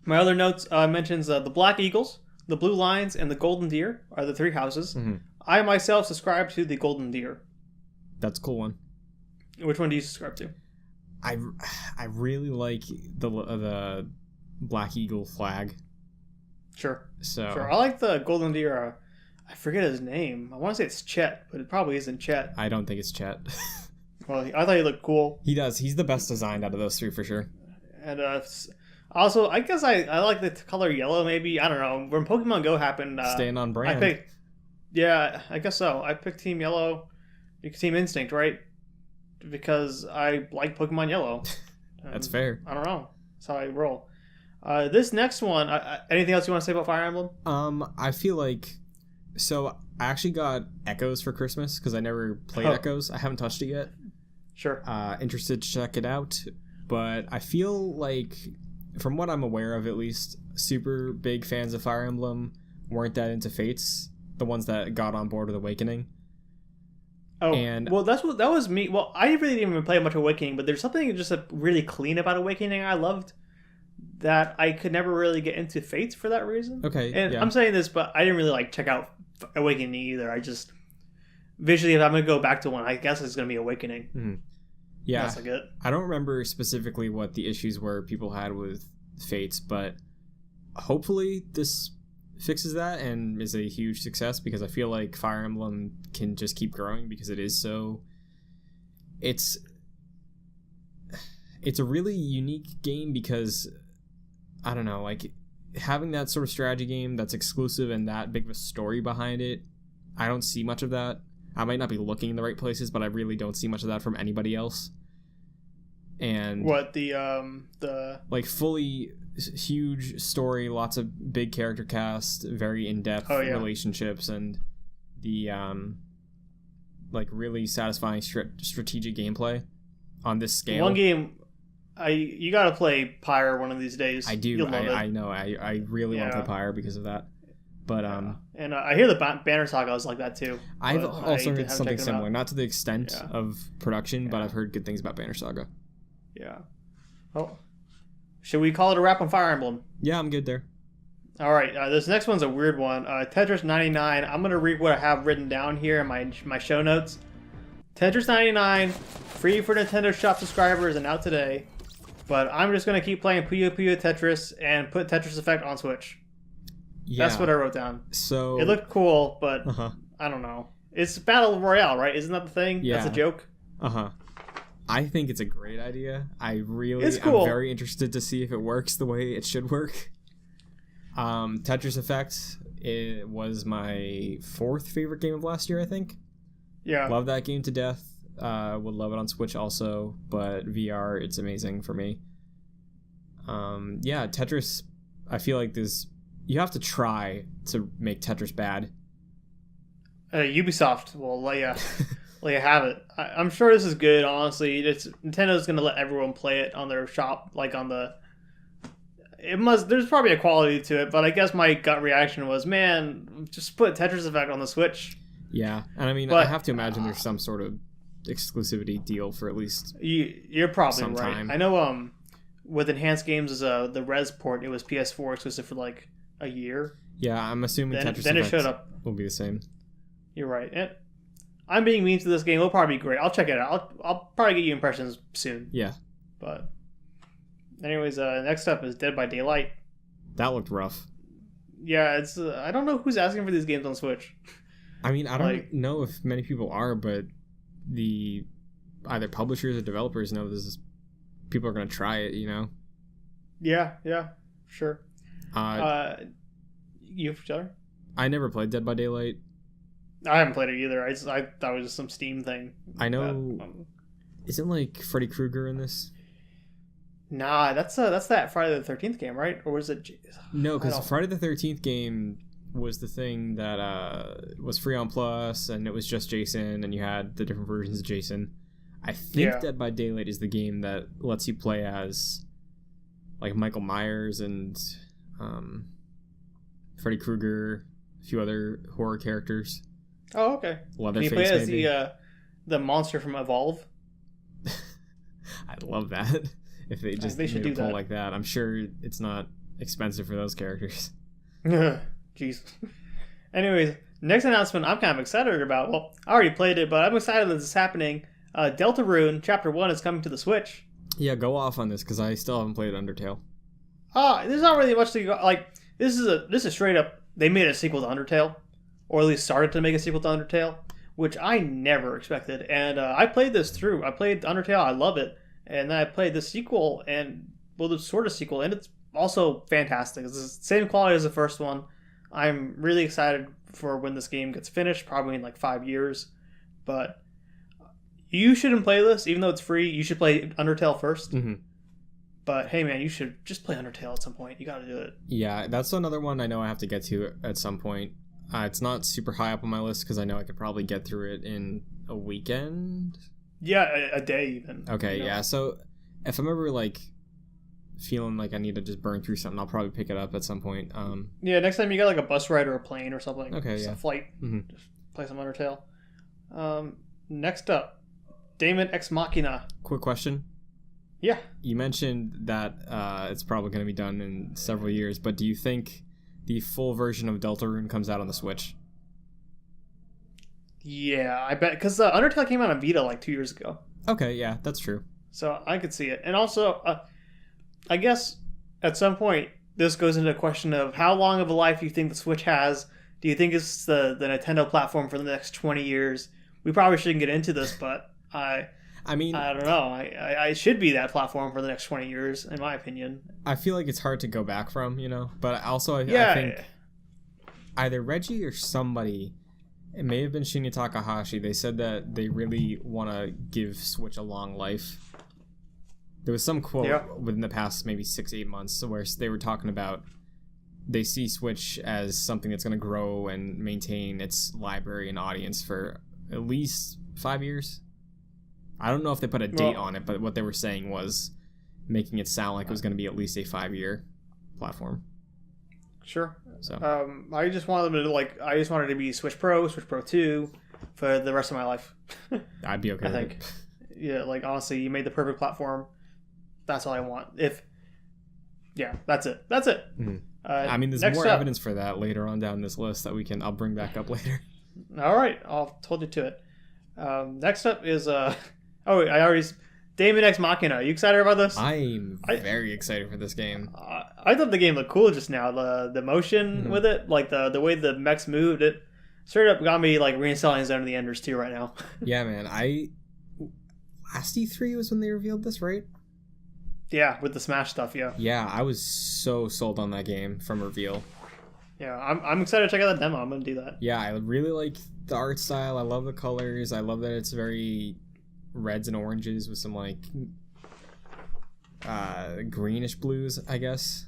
My other notes mentions the Black Eagles, the Blue Lions, and the Golden Deer are the 3 houses. Mm-hmm. I myself subscribe to the Golden Deer. That's a cool one. Which one do you subscribe to? I really like the Black Eagle flag. Sure. Sure. I like the Golden Deer. I forget his name. I want to say it's Chet, but it probably isn't Chet. I don't think it's Chet. Well, I thought he looked cool. He does. He's the best designed out of those 3 for sure. And also, I guess I like the color yellow, maybe. I don't know. When Pokemon Go happened... Staying on brand. I guess so. I picked Team Yellow. Team Instinct, right? Because I like Pokemon Yellow. That's fair. I don't know. That's how I roll. This next one, anything else you want to say about Fire Emblem? I feel like... So, I actually got Echoes for Christmas, because I never played Echoes. I haven't touched it yet. Sure. Interested to check it out. But I feel like, from what I'm aware of at least, super big fans of Fire Emblem weren't that into Fates, the ones that got on board with Awakening. Oh, and well, that was me. Well, I really didn't even play much Awakening, but there's something just really clean about Awakening I loved that I could never really get into Fates for that reason. Okay, and I'm saying this, but I didn't really check out Awakening either. I just visually, if I'm gonna go back to one, I guess it's gonna be Awakening. Mm-hmm. Yeah, that's like it. I don't remember specifically what the issues were people had with Fates, but hopefully this fixes that and is a huge success, because I feel like Fire Emblem can just keep growing because it is so... It's a really unique game because, I don't know, like having that sort of strategy game that's exclusive and that big of a story behind it, I don't see much of that. I might not be looking in the right places, but I really don't see much of that from anybody else. And what the like fully huge story, lots of big character cast, very in-depth relationships, and the like really satisfying strategic gameplay on this scale. One game you gotta play Pyre one of these days. I do. I know. I really want to play Pyre because of that. But and I hear the Banner Saga is like that too. I've also heard something similar, not to the extent of production, but I've heard good things about Banner Saga. Yeah. Oh, should we call it a wrap on Fire Emblem? Yeah, I'm good there. All right, this next one's a weird one. Tetris 99. I'm gonna read what I have written down here in my show notes. Tetris 99, free for Nintendo Shop subscribers and out today. But I'm just gonna keep playing Puyo Puyo Tetris and put Tetris Effect on Switch. Yeah. That's what I wrote down. So it looked cool, but I don't know. It's Battle Royale, right? Isn't that the thing? Yeah. That's a joke. I think it's a great idea. It's cool. I'm very interested to see if it works the way it should work. Tetris Effect, it was my 4th favorite game of last year, I think. Yeah. Love that game to death. Would love it on Switch also, but VR, it's amazing for me. Yeah, Tetris, I feel like you have to try to make Tetris bad. Ubisoft will let you have it. I'm sure this is good, honestly. Nintendo's going to let everyone play it on their shop, like on the... There's probably a quality to it, but I guess my gut reaction was, man, just put Tetris Effect on the Switch. Yeah, and I mean, I have to imagine there's some sort of exclusivity deal for at least you're probably some right. time. I know with Enhanced Games as the Res port, it was PS4 exclusive for like a year. Yeah, I'm assuming Tetris then Effect it showed up. Will be the same. You're right. I'm being mean to this game. It'll probably be great. I'll check it out. I'll probably get you impressions soon. Yeah. But anyways, next up is Dead by Daylight. That looked rough. Yeah, it's I don't know who's asking for these games on Switch. I mean, I don't know if many people are, but either publishers or developers know people are going to try it, you know? Yeah, sure. You Cheddar? I never played Dead by Daylight. I haven't played it either. I thought it was just some Steam thing. I know. Isn't like Freddy Krueger in this? Nah, that's that Friday the 13th game, right? Or was it? No, because Friday the 13th game was the thing that was free on Plus, and it was just Jason, and you had the different versions of Jason. I think Dead by Daylight is the game that lets you play as like Michael Myers and Freddy Krueger, a few other horror characters. Oh, okay. Leatherface, can you play as maybe. the monster from Evolve? I'd love that if they just they should made do a pull that. like that. I'm sure it's not expensive for those characters. Jeez. Anyways, next announcement I'm kind of excited about. Well, I already played it, but I'm excited that this is happening. Deltarune Chapter 1 is coming to the Switch. Yeah, go off on this because I still haven't played Undertale. There's not really much to go. Like this is straight up. They made a sequel to Undertale, or at least started to make a sequel to Undertale, which I never expected. And I played this through. I played Undertale. I love it, and then I played the sequel, the sort of sequel, and it's also fantastic. It's the same quality as the first one. I'm really excited for when this game gets finished, probably in like 5 years. But you shouldn't play this, even though it's free. You should play Undertale first. Mm-hmm. But hey, man, you should just play Undertale at some point. You got to do it. Yeah, that's another one I know I have to get to at some point. It's not super high up on my list because I know I could probably get through it in a weekend. Yeah, a day even. Okay, yeah. So if I'm ever like feeling like I need to just burn through something, I'll probably pick it up at some point. Yeah, next time you got like a bus ride or a plane or something. Okay, just yeah. a flight. Mm-hmm. Just play some Undertale. Next up, Daemon Ex Machina. Quick question. Yeah. You mentioned that it's probably going to be done in several years, but do you think the full version of Deltarune comes out on the Switch? Yeah, I bet, because Undertale came out on Vita like 2 years ago. Okay, yeah, that's true. So I could see it. And also, I guess at some point, this goes into a question of how long of a life you think the Switch has. Do you think it's the Nintendo platform for the next 20 years? We probably shouldn't get into this, but I mean, I don't know. I should be that platform for the next 20 years, in my opinion. I feel like it's hard to go back from, but also I think either Reggie or somebody, it may have been Shinya Takahashi, they said that they really want to give Switch a long life. There was some quote within the past maybe 6-8 months where they were talking about they see Switch as something that's going to grow and maintain its library and audience for at least 5 years. I don't know if they put a date on it, but what they were saying was making it sound like it was going to be at least a 5-year platform. Sure. So I just wanted them to I just wanted it to be Switch Pro, Switch Pro 2 for the rest of my life. I'd be okay with it. Yeah, honestly, you made the perfect platform. That's all I want. That's it. That's it. Mm-hmm. I mean, there's more evidence for that later on down this list that I'll bring back up later. All right, I'll hold you to it. Next up is Daemon Ex Machina. Are you excited about this? I'm very excited for this game. I thought the game looked cool just now. The motion with it, like the way the mechs moved, it straight up got me like reinstalling Zone of the Enders 2 right now. Yeah, man. last E3 was when they revealed this, right? Yeah, with the Smash stuff, yeah. Yeah, I was so sold on that game from reveal. Yeah, I'm excited to check out that demo. I'm going to do that. Yeah, I really like the art style. I love the colors. I love that it's very reds and oranges with some, like, greenish blues, I guess.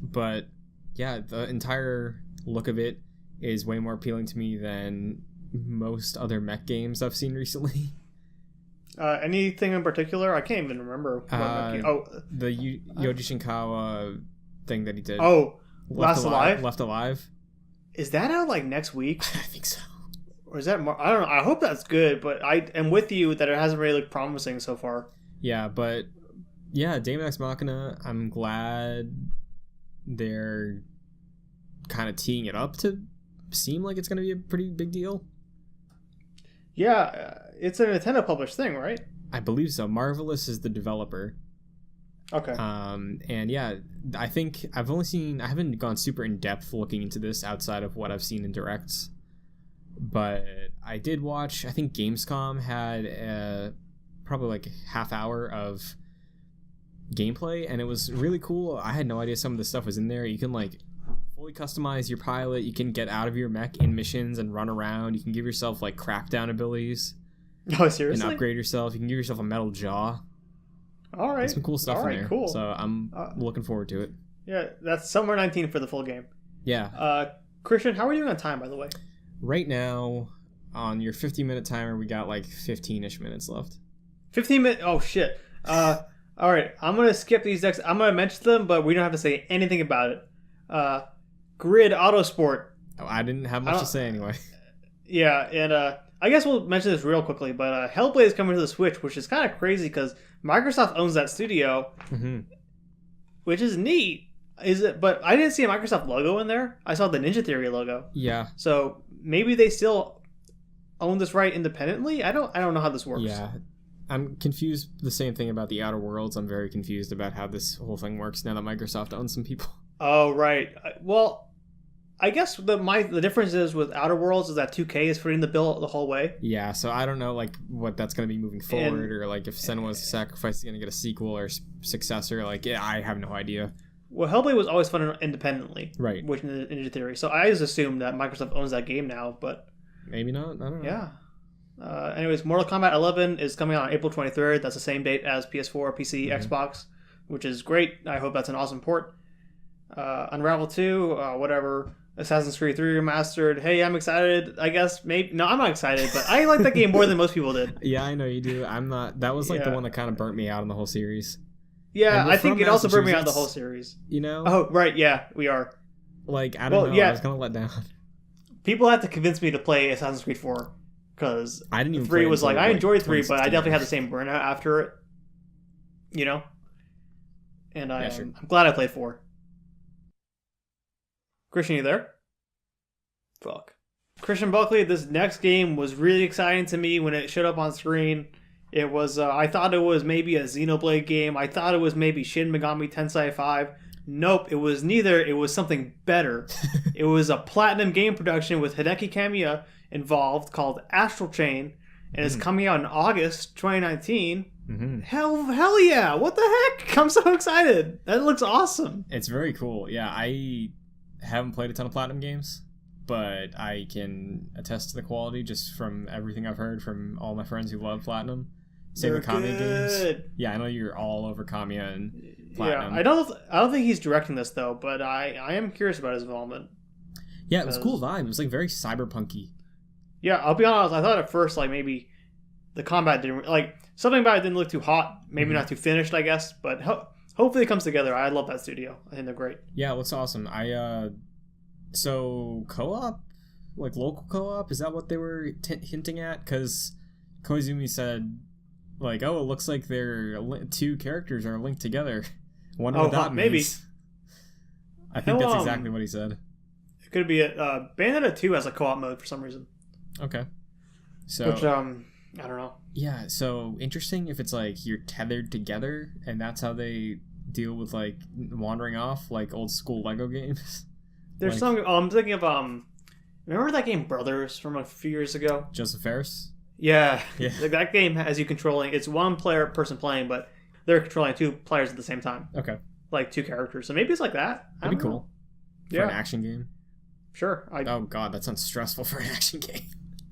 But, yeah, the entire look of it is way more appealing to me than most other mech games I've seen recently. Anything in particular? I can't even remember. The Yoji Shinkawa thing that he did. Oh, Left Alive. Is that out like next week? I think so. Or is that more? I don't know. I hope that's good, but I am with you that it hasn't really looked promising so far. Yeah, but yeah, Daemon X Machina, I'm glad they're kind of teeing it up to seem like it's going to be a pretty big deal. Yeah, it's a Nintendo published thing, right? I believe so. Marvelous is the developer. Okay. And yeah, I think I haven't gone super in depth looking into this outside of what I've seen in directs, but I did watch, I think Gamescom had probably like a half hour of gameplay, and it was really cool. I had no idea some of the stuff was in there. You can like fully customize your pilot. You can get out of your mech in missions and run around. You can give yourself like crackdown abilities. Oh, seriously? And upgrade yourself. You can give yourself a metal jaw. All right. There's some cool stuff in there. Cool. So I'm looking forward to it. Yeah, that's Summer 19 for the full game. Yeah. Christian, how are you doing on time, by the way? Right now, on your 50-minute timer, we got like 15-ish minutes left. 15 minutes? Oh, shit. All right, I'm going to skip these next. I'm going to mention them, but we don't have to say anything about it. Grid Autosport. Oh, I didn't have much to say anyway. Yeah, and I guess we'll mention this real quickly, but Hellblade is coming to the Switch, which is kind of crazy because Microsoft owns that studio, which is neat. But I didn't see a Microsoft logo in there. I saw the Ninja Theory logo. Yeah. So maybe they still own this right independently. I don't know how this works. Yeah. I'm confused. The same thing about the Outer Worlds. I'm very confused about how this whole thing works now that Microsoft owns some people. Oh, right. Well, I guess the difference is with Outer Worlds is that 2K is footing the bill the whole way. Yeah, so I don't know like what that's going to be moving forward, or like if Senua's Sacrifice is going to get a sequel or successor. Like, yeah, I have no idea. Well, Hellblade was always funded independently, right? Which Ninja Theory. So I just assumed that Microsoft owns that game now, but maybe not. I don't know. Yeah. Anyways, Mortal Kombat 11 is coming out on April 23rd. That's the same date as PS4, PC, Xbox, which is great. I hope that's an awesome port. Unravel 2, whatever. Assassin's Creed 3 Remastered. Hey, I'm excited. I guess maybe no, I'm not excited, but I like that game more than most people did. Yeah, I know you do. I'm not. That was like the one that kind of burnt me out on the whole series. Yeah, I think it also burnt me out on the whole series. You know? Oh, right. Yeah, we are. Like, I don't know. Yeah. I was kind of let down. People had to convince me to play Assassin's Creed 4 because I didn't even 3 was like I enjoyed 3, but I definitely had the same burnout after it. You know? And I'm glad I played 4. Christian, you there? Fuck. Christian Buckley, this next game was really exciting to me when it showed up on screen. It was, I thought it was maybe a Xenoblade game. I thought it was maybe Shin Megami Tensei 5. Nope, it was neither. It was something better. It was a platinum game production with Hideki Kamiya involved called Asheville Chain, and it's coming out in August 2019. Hell yeah! What the heck? I'm so excited. That looks awesome. It's very cool. Yeah, I haven't played a ton of platinum games, but I can attest to the quality just from everything I've heard from all my friends who love platinum. Same with Kamiya games. Yeah, I know you're all over Kamiya and platinum. Yeah, I don't think he's directing this though, but I am curious about his involvement. Yeah, it was a cool vibe. It was like very cyberpunky. Yeah, I'll be honest. I thought at first like maybe the combat didn't like something about it didn't look too hot, maybe not too finished, I guess. But hopefully it comes together. I love that studio. I think they're great. Yeah, it looks awesome. So co-op, like local co-op, is that what they were hinting at? Because Koizumi said, like, oh, it looks like their two characters are linked together. Wonder what that means. Maybe. I think that's exactly what he said. It could be Bayonetta 2 has a co-op mode for some reason. Okay. So, which, I don't know. Yeah, so interesting if it's like you're tethered together and that's how they deal with like wandering off like old school Lego games. There's some. I'm thinking of remember that game Brothers from a few years ago? Joseph Ferris. Yeah. Like that game has you controlling. It's one person playing, but they're controlling 2 players at the same time. Okay. Like 2 characters. So maybe it's like that. That'd be cool. For an action game. Sure. Oh god, that sounds stressful for an action game.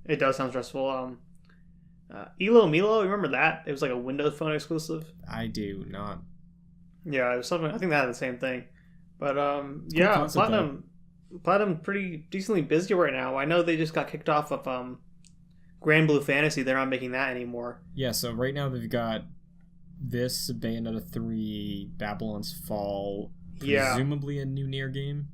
It does sound stressful. Elo Milo, remember that? It was like a Windows Phone exclusive. I do not. Yeah, it was something. I think they had the same thing. But yeah, concept, Platinum pretty decently busy right now. I know they just got kicked off of Grand Blue Fantasy. They're not making that anymore. Yeah, so right now they've got this, Bayonetta 3, Babylon's Fall, presumably a new Nier game.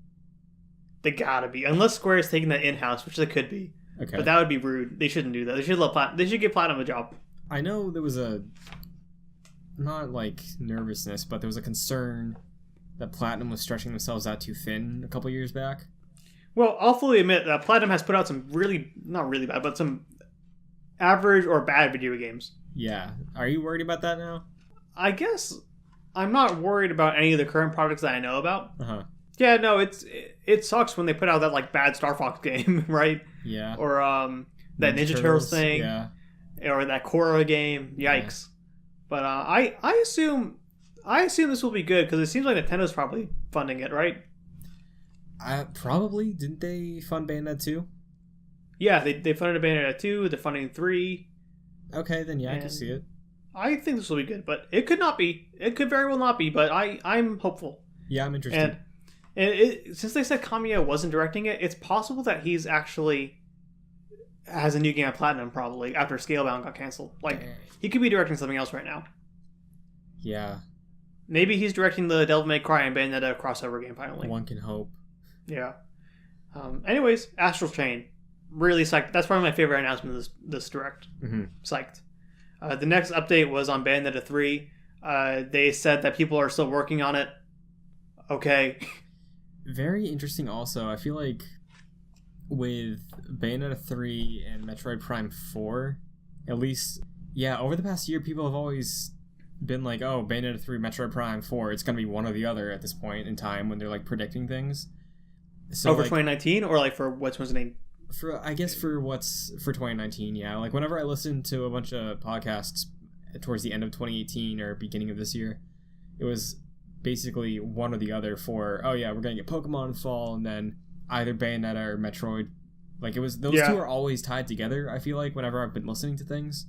They gotta be, unless Square is taking that in house, which they could be. Okay. But that would be rude. They shouldn't do that. They should let They should give Platinum a job. I know there was not like nervousness, but there was a concern that Platinum was stretching themselves out too thin a couple years back. Well, I'll fully admit that Platinum has put out some not really bad, but some average or bad video games. Yeah. Are you worried about that now? I guess I'm not worried about any of the current products that I know about. Uh-huh. Yeah, no, it sucks when they put out that like bad Star Fox game, right? Yeah. Or that Ninja Turtles thing. Yeah. Or that Korra game. Yikes. Yeah. But I assume this will be good because it seems like Nintendo's probably funding it, right? Probably. Didn't they fund Bayonetta 2? Yeah, they funded Bayonetta 2. They're funding 3. Okay, then I can see it. I think this will be good, but it could not be. It could very well not be, but I'm hopeful. Yeah, I'm interested. And since they said Kamiya wasn't directing it, it's possible that he's actually has a new game at Platinum probably after Scalebound got canceled. Like, he could be directing something else right now. Yeah. Maybe he's directing the Devil May Cry and Bayonetta crossover game finally. One can hope. Yeah. Anyways, Astral Chain. Really psyched. That's probably my favorite announcement of this direct. Mm-hmm. Psyched. The next update was on Bayonetta 3. They said that people are still working on it. Okay. Very interesting also. I feel like with Bayonetta 3 and Metroid Prime 4, at least, over the past year, people have always been like, oh, Bayonetta 3, Metroid Prime 4, it's going to be one or the other at this point in time when they're like predicting things. So, for 2019 or like for what's the name? For 2019, yeah. Like whenever I listen to a bunch of podcasts towards the end of 2018 or beginning of this year, it was basically one or the other for, oh yeah, we're gonna get Pokemon in fall and then either Bayonetta or Metroid. Like it was those two are always tied together, I feel like, whenever I've been listening to things.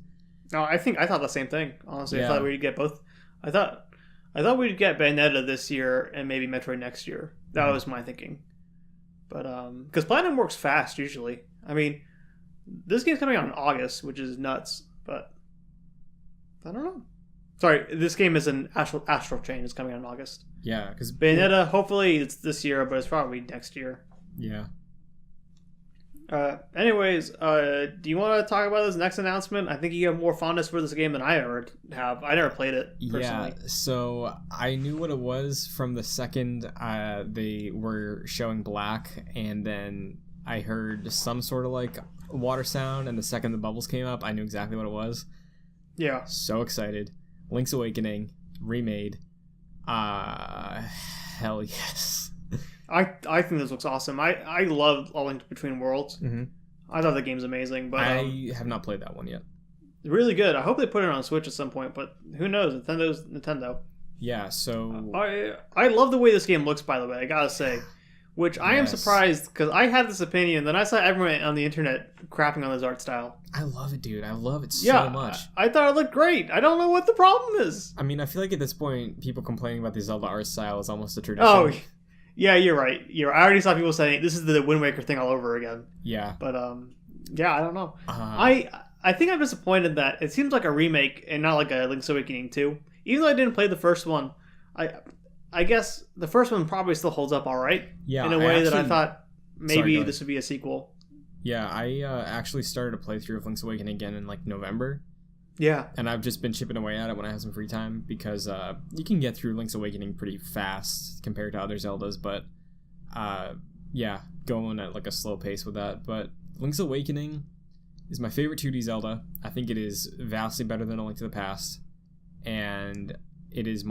No, I thought the same thing, honestly. I thought we'd get both. I thought we'd get Bayonetta this year and maybe Metroid next year. That was my thinking. But because Platinum works fast usually. I mean, this game's coming out in August, which is nuts, but I don't know. Sorry, this game is an Astral Chain. It's coming out in August. Yeah, because Bayonetta, hopefully it's this year, but it's probably next year. Yeah. Anyways, do you want to talk about this next announcement? I think you have more fondness for this game than I ever have. I never played it personally. Yeah, so I knew what it was from the second they were showing black, and then I heard some sort of like water sound, and the second the bubbles came up, I knew exactly what it was. Yeah. So excited. Link's Awakening, remade. Hell yes. I think this looks awesome. I love A Link Between Worlds. Mm-hmm. I thought the game's amazing, but I have not played that one yet. Really good. I hope they put it on Switch at some point, but who knows? Nintendo. Yeah, so I love the way this game looks, by the way, I gotta say. Which I am surprised, because I had this opinion, then I saw everyone on the internet crapping on this art style. I love it, dude. I love it so much. I thought it looked great. I don't know what the problem is. I mean, I feel like at this point, people complaining about the Zelda art style is almost a tradition. Oh, yeah, you're right. I already saw people saying, this is the Wind Waker thing all over again. Yeah. But, I don't know. I think I'm disappointed that it seems like a remake and not like a Link's Awakening 2. Even though I didn't play the first one, I guess the first one probably still holds up all right. Yeah, in a way that I thought maybe this would be a sequel. Yeah, I actually started a playthrough of Link's Awakening again in like November. Yeah. And I've just been chipping away at it when I have some free time because you can get through Link's Awakening pretty fast compared to other Zeldas, but going at like a slow pace with that. But Link's Awakening is my favorite 2D Zelda. I think it is vastly better than A Link to the Past. And it is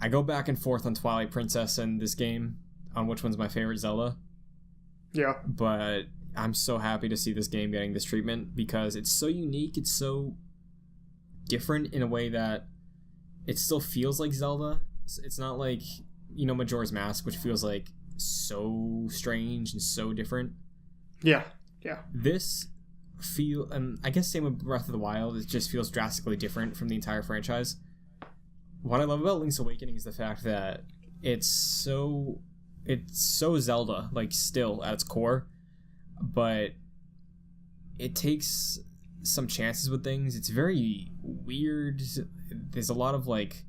I go back and forth on Twilight Princess and this game on which one's my favorite Zelda. Yeah. But I'm so happy to see this game getting this treatment because it's so unique. It's so different in a way that it still feels like Zelda. It's not like, Majora's Mask, which feels like so strange and so different. Yeah. This and I guess same with Breath of the Wild, it just feels drastically different from the entire franchise. What I love about Link's Awakening is the fact that it's so Zelda, like, still at its core, but it takes some chances with things. It's very weird. There's a lot of, like,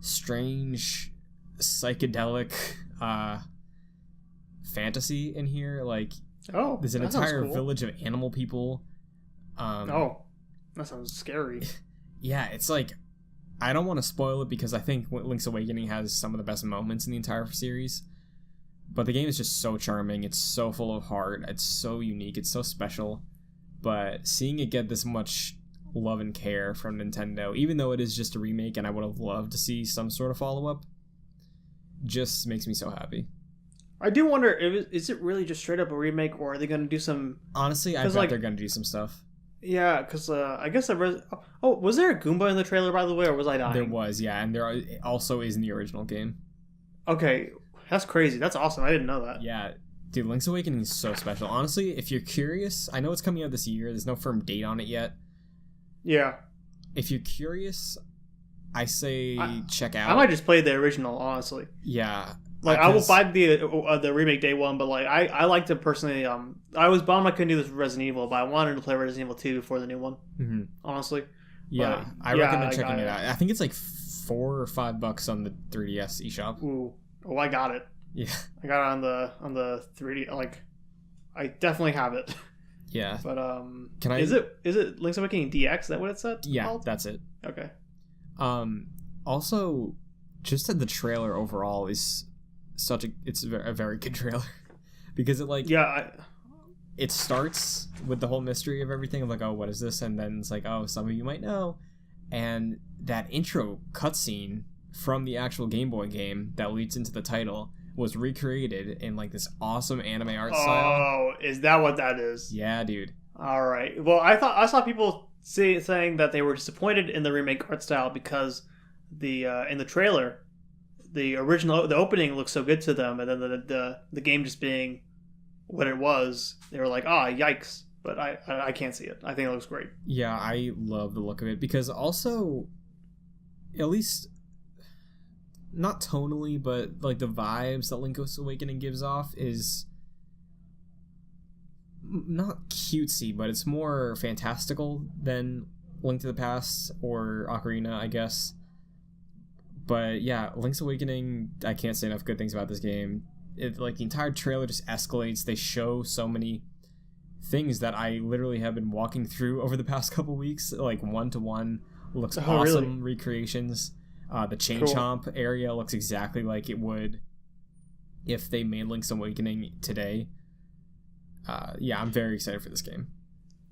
strange psychedelic fantasy in here. Like, there's an entire village of animal people. That sounds scary. Yeah, it's like, I don't want to spoil it because I think Link's Awakening has some of the best moments in the entire series. But the game is just so charming. It's so full of heart. It's so unique. It's so special. But seeing it get this much love and care from Nintendo, even though it is just a remake and I would have loved to see some sort of follow-up, just makes me so happy. I do wonder, is it really just straight up a remake, or are they going to do some... Honestly, I bet they're going to do some stuff. Yeah, because I guess was there a Goomba in the trailer, by the way, or was I dying? There was, yeah, and there also is in the original game. Okay, that's crazy. That's awesome. I didn't know that. Yeah, dude, Link's Awakening is so special. Honestly, if you're curious, I know it's coming out this year. There's no firm date on it yet. Yeah. If you're curious, I say check out. I might just play the original, honestly. Yeah. Like, I will buy the remake day one, but like I like to personally I was bummed I couldn't do this with Resident Evil, but I wanted to play Resident Evil 2 before the new one. Mm-hmm. Honestly. Yeah, I recommend checking it out. I think it's like $4 or $5 on the 3DS eShop. Ooh. Oh, I got it. Yeah. I got it on the 3D. Like, I definitely have it. Yeah. But is it Link's Awakening DX? Is that what it said? Yeah, called? That's it. Okay. Also, just that the trailer overall is it's a very good trailer because it it starts with the whole mystery of everything of like, oh, what is this? And then it's like, oh, some of you might know. And that intro cutscene from the actual Game Boy game that leads into the title was recreated in like this awesome anime art style. Oh, is that what that is? Yeah, dude. All right. Well, I saw people saying that they were disappointed in the remake art style because in the trailer, the opening looks so good to them, and then the game just being what it was, they were like, yikes. But I can't see it. I think it looks great. Yeah, I love the look of it because also, at least not tonally, but like the vibes that Link's Awakening gives off is not cutesy, but it's more fantastical than Link to the Past or Ocarina, I guess. But yeah, Link's Awakening, I can't say enough good things about this game. The entire trailer just escalates. They show so many things that I literally have been walking through over the past couple weeks, like one-to-one. Looks awesome. Really? Recreations. The Chain Chomp area looks exactly like it would if they made Link's Awakening today. Yeah, I'm very excited for this game.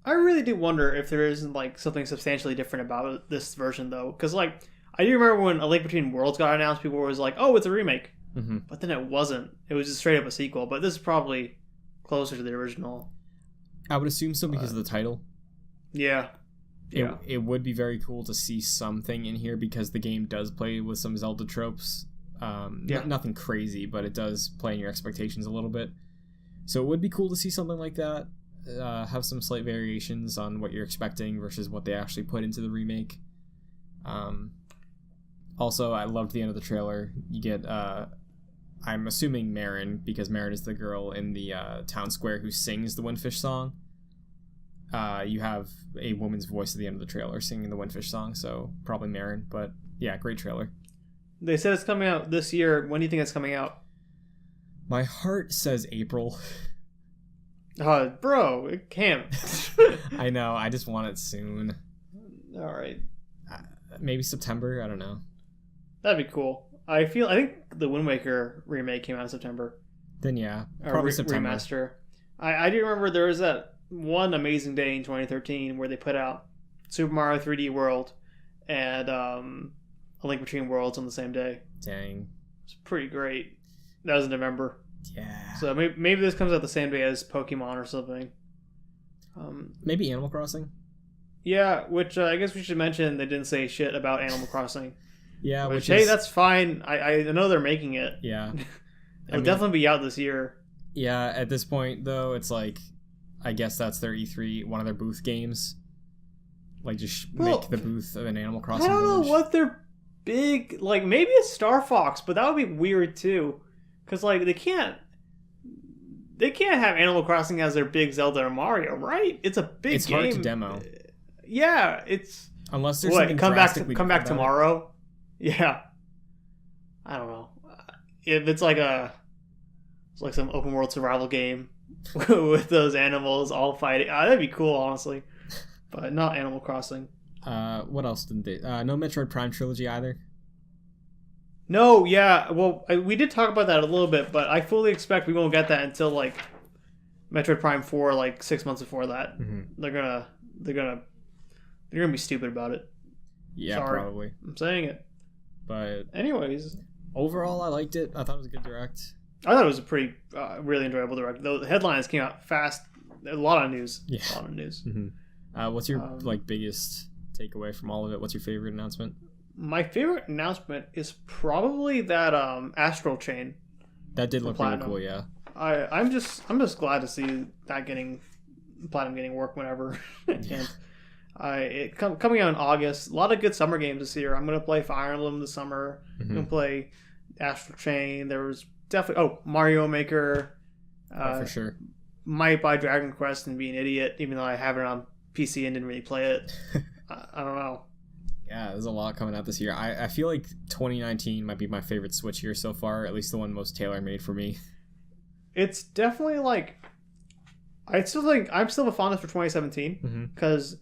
I really do wonder if there isn't like something substantially different about this version, though, because like I do remember when A Link Between Worlds got announced, people were like, "Oh, it's a remake," but then it wasn't. It was just straight up a sequel. But this is probably closer to the original. I would assume so because of the title. Yeah. It would be very cool to see something in here because the game does play with some Zelda tropes. Nothing crazy, but it does play in your expectations a little bit. So it would be cool to see something like that. Have some slight variations on what you're expecting versus what they actually put into the remake. Also, I loved the end of the trailer. You get, I'm assuming Marin, because Marin is the girl in the town square who sings the Windfish song. You have a woman's voice at the end of the trailer singing the Windfish song, so probably Marin. But yeah, great trailer. They said it's coming out this year. When do you think it's coming out? My heart says April. Bro, it can't. I know, I just want it soon. Alright. Maybe September, I don't know. That'd be cool. I think the Wind Waker remake came out in September. Then yeah, probably September. Remaster. I do remember there was that one amazing day in 2013 where they put out Super Mario 3D World and A Link Between Worlds on the same day. Dang. It's pretty great. That was in November. Yeah. So maybe this comes out the same day as Pokemon or something. Maybe Animal Crossing. Yeah, which I guess we should mention they didn't say shit about Animal Crossing. Yeah, hey, that's fine. I know they're making it. Yeah. It'll definitely be out this year. Yeah, at this point, though, it's like, I guess that's their E3, one of their booth games. Like, just make the booth of an Animal Crossing I don't village. know what their big... Like, maybe it's Star Fox, but that would be weird, too. Because, like, they can't have Animal Crossing as their big Zelda or Mario, right? It's a big It's game. hard to demo. Yeah, it's... Unless there's something come back about tomorrow? Yeah. I don't know. If it's like some open world survival game with those animals all fighting, that'd be cool, honestly. But not Animal Crossing. What else didn't they? No Metroid Prime trilogy either. No, yeah. Well, we did talk about that a little bit, but I fully expect we won't get that until like Metroid Prime 4, like 6 months before that. Mm-hmm. They're gonna be stupid about it. Yeah, Sorry. probably. I'm saying it. But anyways, overall, I liked it. I thought it was a good direct. I thought it was a pretty, really enjoyable direct. The headlines came out fast. A lot of news. Yeah. A lot of news. Mm-hmm. What's your biggest takeaway from all of it? What's your favorite announcement? My favorite announcement is probably that Astral Chain. That did look Platinum. really cool. Yeah. I'm just glad to see that Platinum getting work whenever. And coming out in August. A lot of good summer games this year. I'm gonna play Fire Emblem this summer. Mm-hmm. I'm gonna play Astral Chain. There was definitely Mario Maker. For sure. Might buy Dragon Quest and be an idiot, even though I have it on PC and didn't really play it. I don't know. Yeah, there's a lot coming out this year. I feel like 2019 might be my favorite Switch year so far, at least the one most tailor-made for me. It's definitely like... I'm still the fondest for 2017, because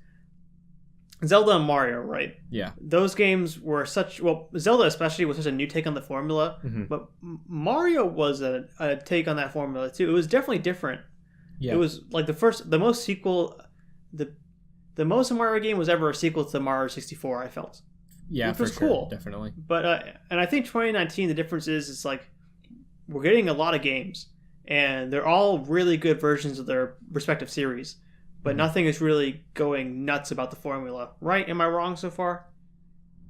Zelda and Mario, right? Yeah. Those games were Zelda especially was such a new take on the formula, but Mario was a take on that formula too. It was definitely different. Yeah. It was like the most Mario game was ever a sequel to Mario 64, I felt. Yeah, which was cool. Definitely. But and I think 2019, the difference is it's like we're getting a lot of games, and they're all really good versions of their respective series, but nothing is really going nuts about the formula, right? Am I wrong so far?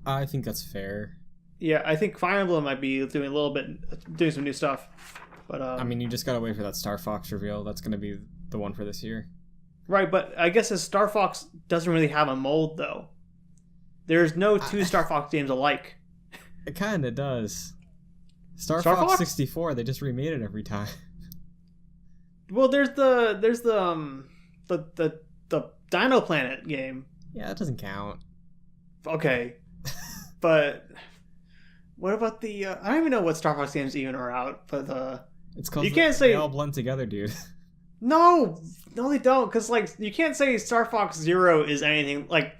I think that's fair. Yeah, I think Fire Emblem might be doing some new stuff. But I mean, you just gotta wait for that Star Fox reveal. That's gonna be the one for this year. Right, but I guess Star Fox doesn't really have a mold, though. There's no two Star Fox games alike. It kind of does. Star Fox 64, they just remade it every time. Well, there's the Dino Planet game. Yeah, that doesn't count. Okay. But what about the I don't even know what Star Fox games even are out, but it's called you can't say they all blend together, dude. No, they don't, because like you can't say Star Fox Zero is anything like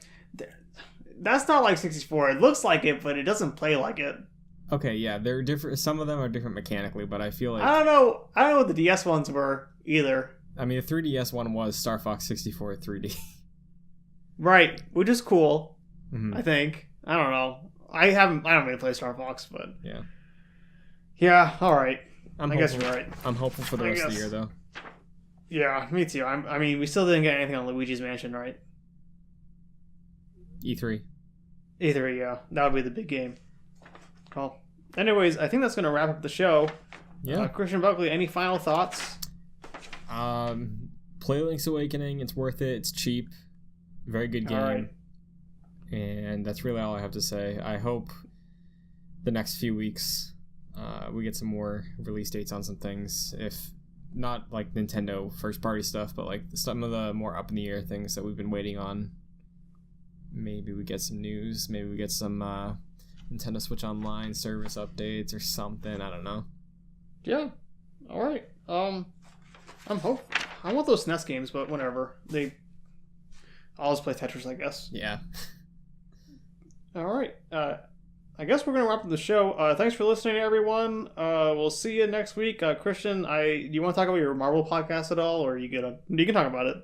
that's not like 64. It looks like it, but it doesn't play like it. Okay, yeah, they're different. Some of them are different mechanically, but I feel like I don't know what the DS ones were either. I mean, the 3DS one was Star Fox 64 3D. Right, which is cool. I think. I don't know. I don't really play Star Fox, but yeah. All right. I guess you're right. I'm hopeful for the rest of the year, though. Yeah, me too. I mean, we still didn't get anything on Luigi's Mansion, right? E3, yeah. That would be the big game. Well, anyways, I think that's going to wrap up the show. Yeah. Christian Buckley, any final thoughts? Play Link's Awakening. It's worth it. It's cheap. Very good game. All right. And that's really all I have to say. I hope the next few weeks we get some more release dates on some things. If not like Nintendo first party stuff, but like some of the more up in the air things that we've been waiting on. Maybe we get some news. Maybe we get some Nintendo Switch Online service updates or something. I don't know. Yeah. All right. I want those SNES games, but whatever. I'll just play Tetris, I guess. Yeah. All right. I guess we're going to wrap up the show. Thanks for listening, everyone. We'll see you next week. Christian, do you want to talk about your Marvel podcast at all, or you can talk about it?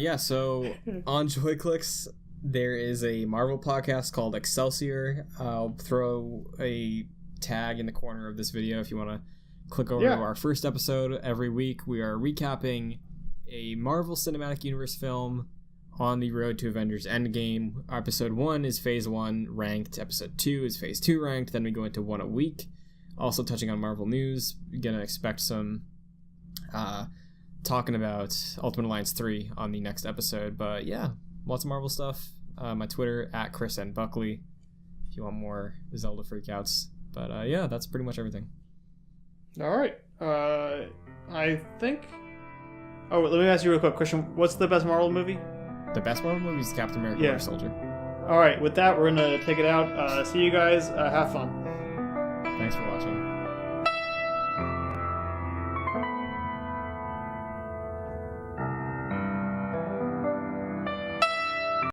Yeah, so on Joyclicks, there is a Marvel podcast called Excelsior. I'll throw a tag in the corner of this video if you want to click over to our first episode. Every week we are recapping a Marvel Cinematic Universe film on the road to Avengers Endgame. Episode 1 is Phase 1 ranked. Episode 2 is Phase 2 ranked. Then we go into one a week. Also touching on Marvel news. You're going to expect some talking about Ultimate Alliance 3 on the next episode. But yeah, lots of Marvel stuff. My Twitter, @ChrisNBuckley, if you want more Zelda freakouts. But yeah, that's pretty much everything. All right. I think... Oh, let me ask you a real quick question. What's the best Marvel movie? The best Marvel movie is Captain America Winter Soldier. All right, with that, we're going to take it out. See you guys. Have fun. Thanks for watching.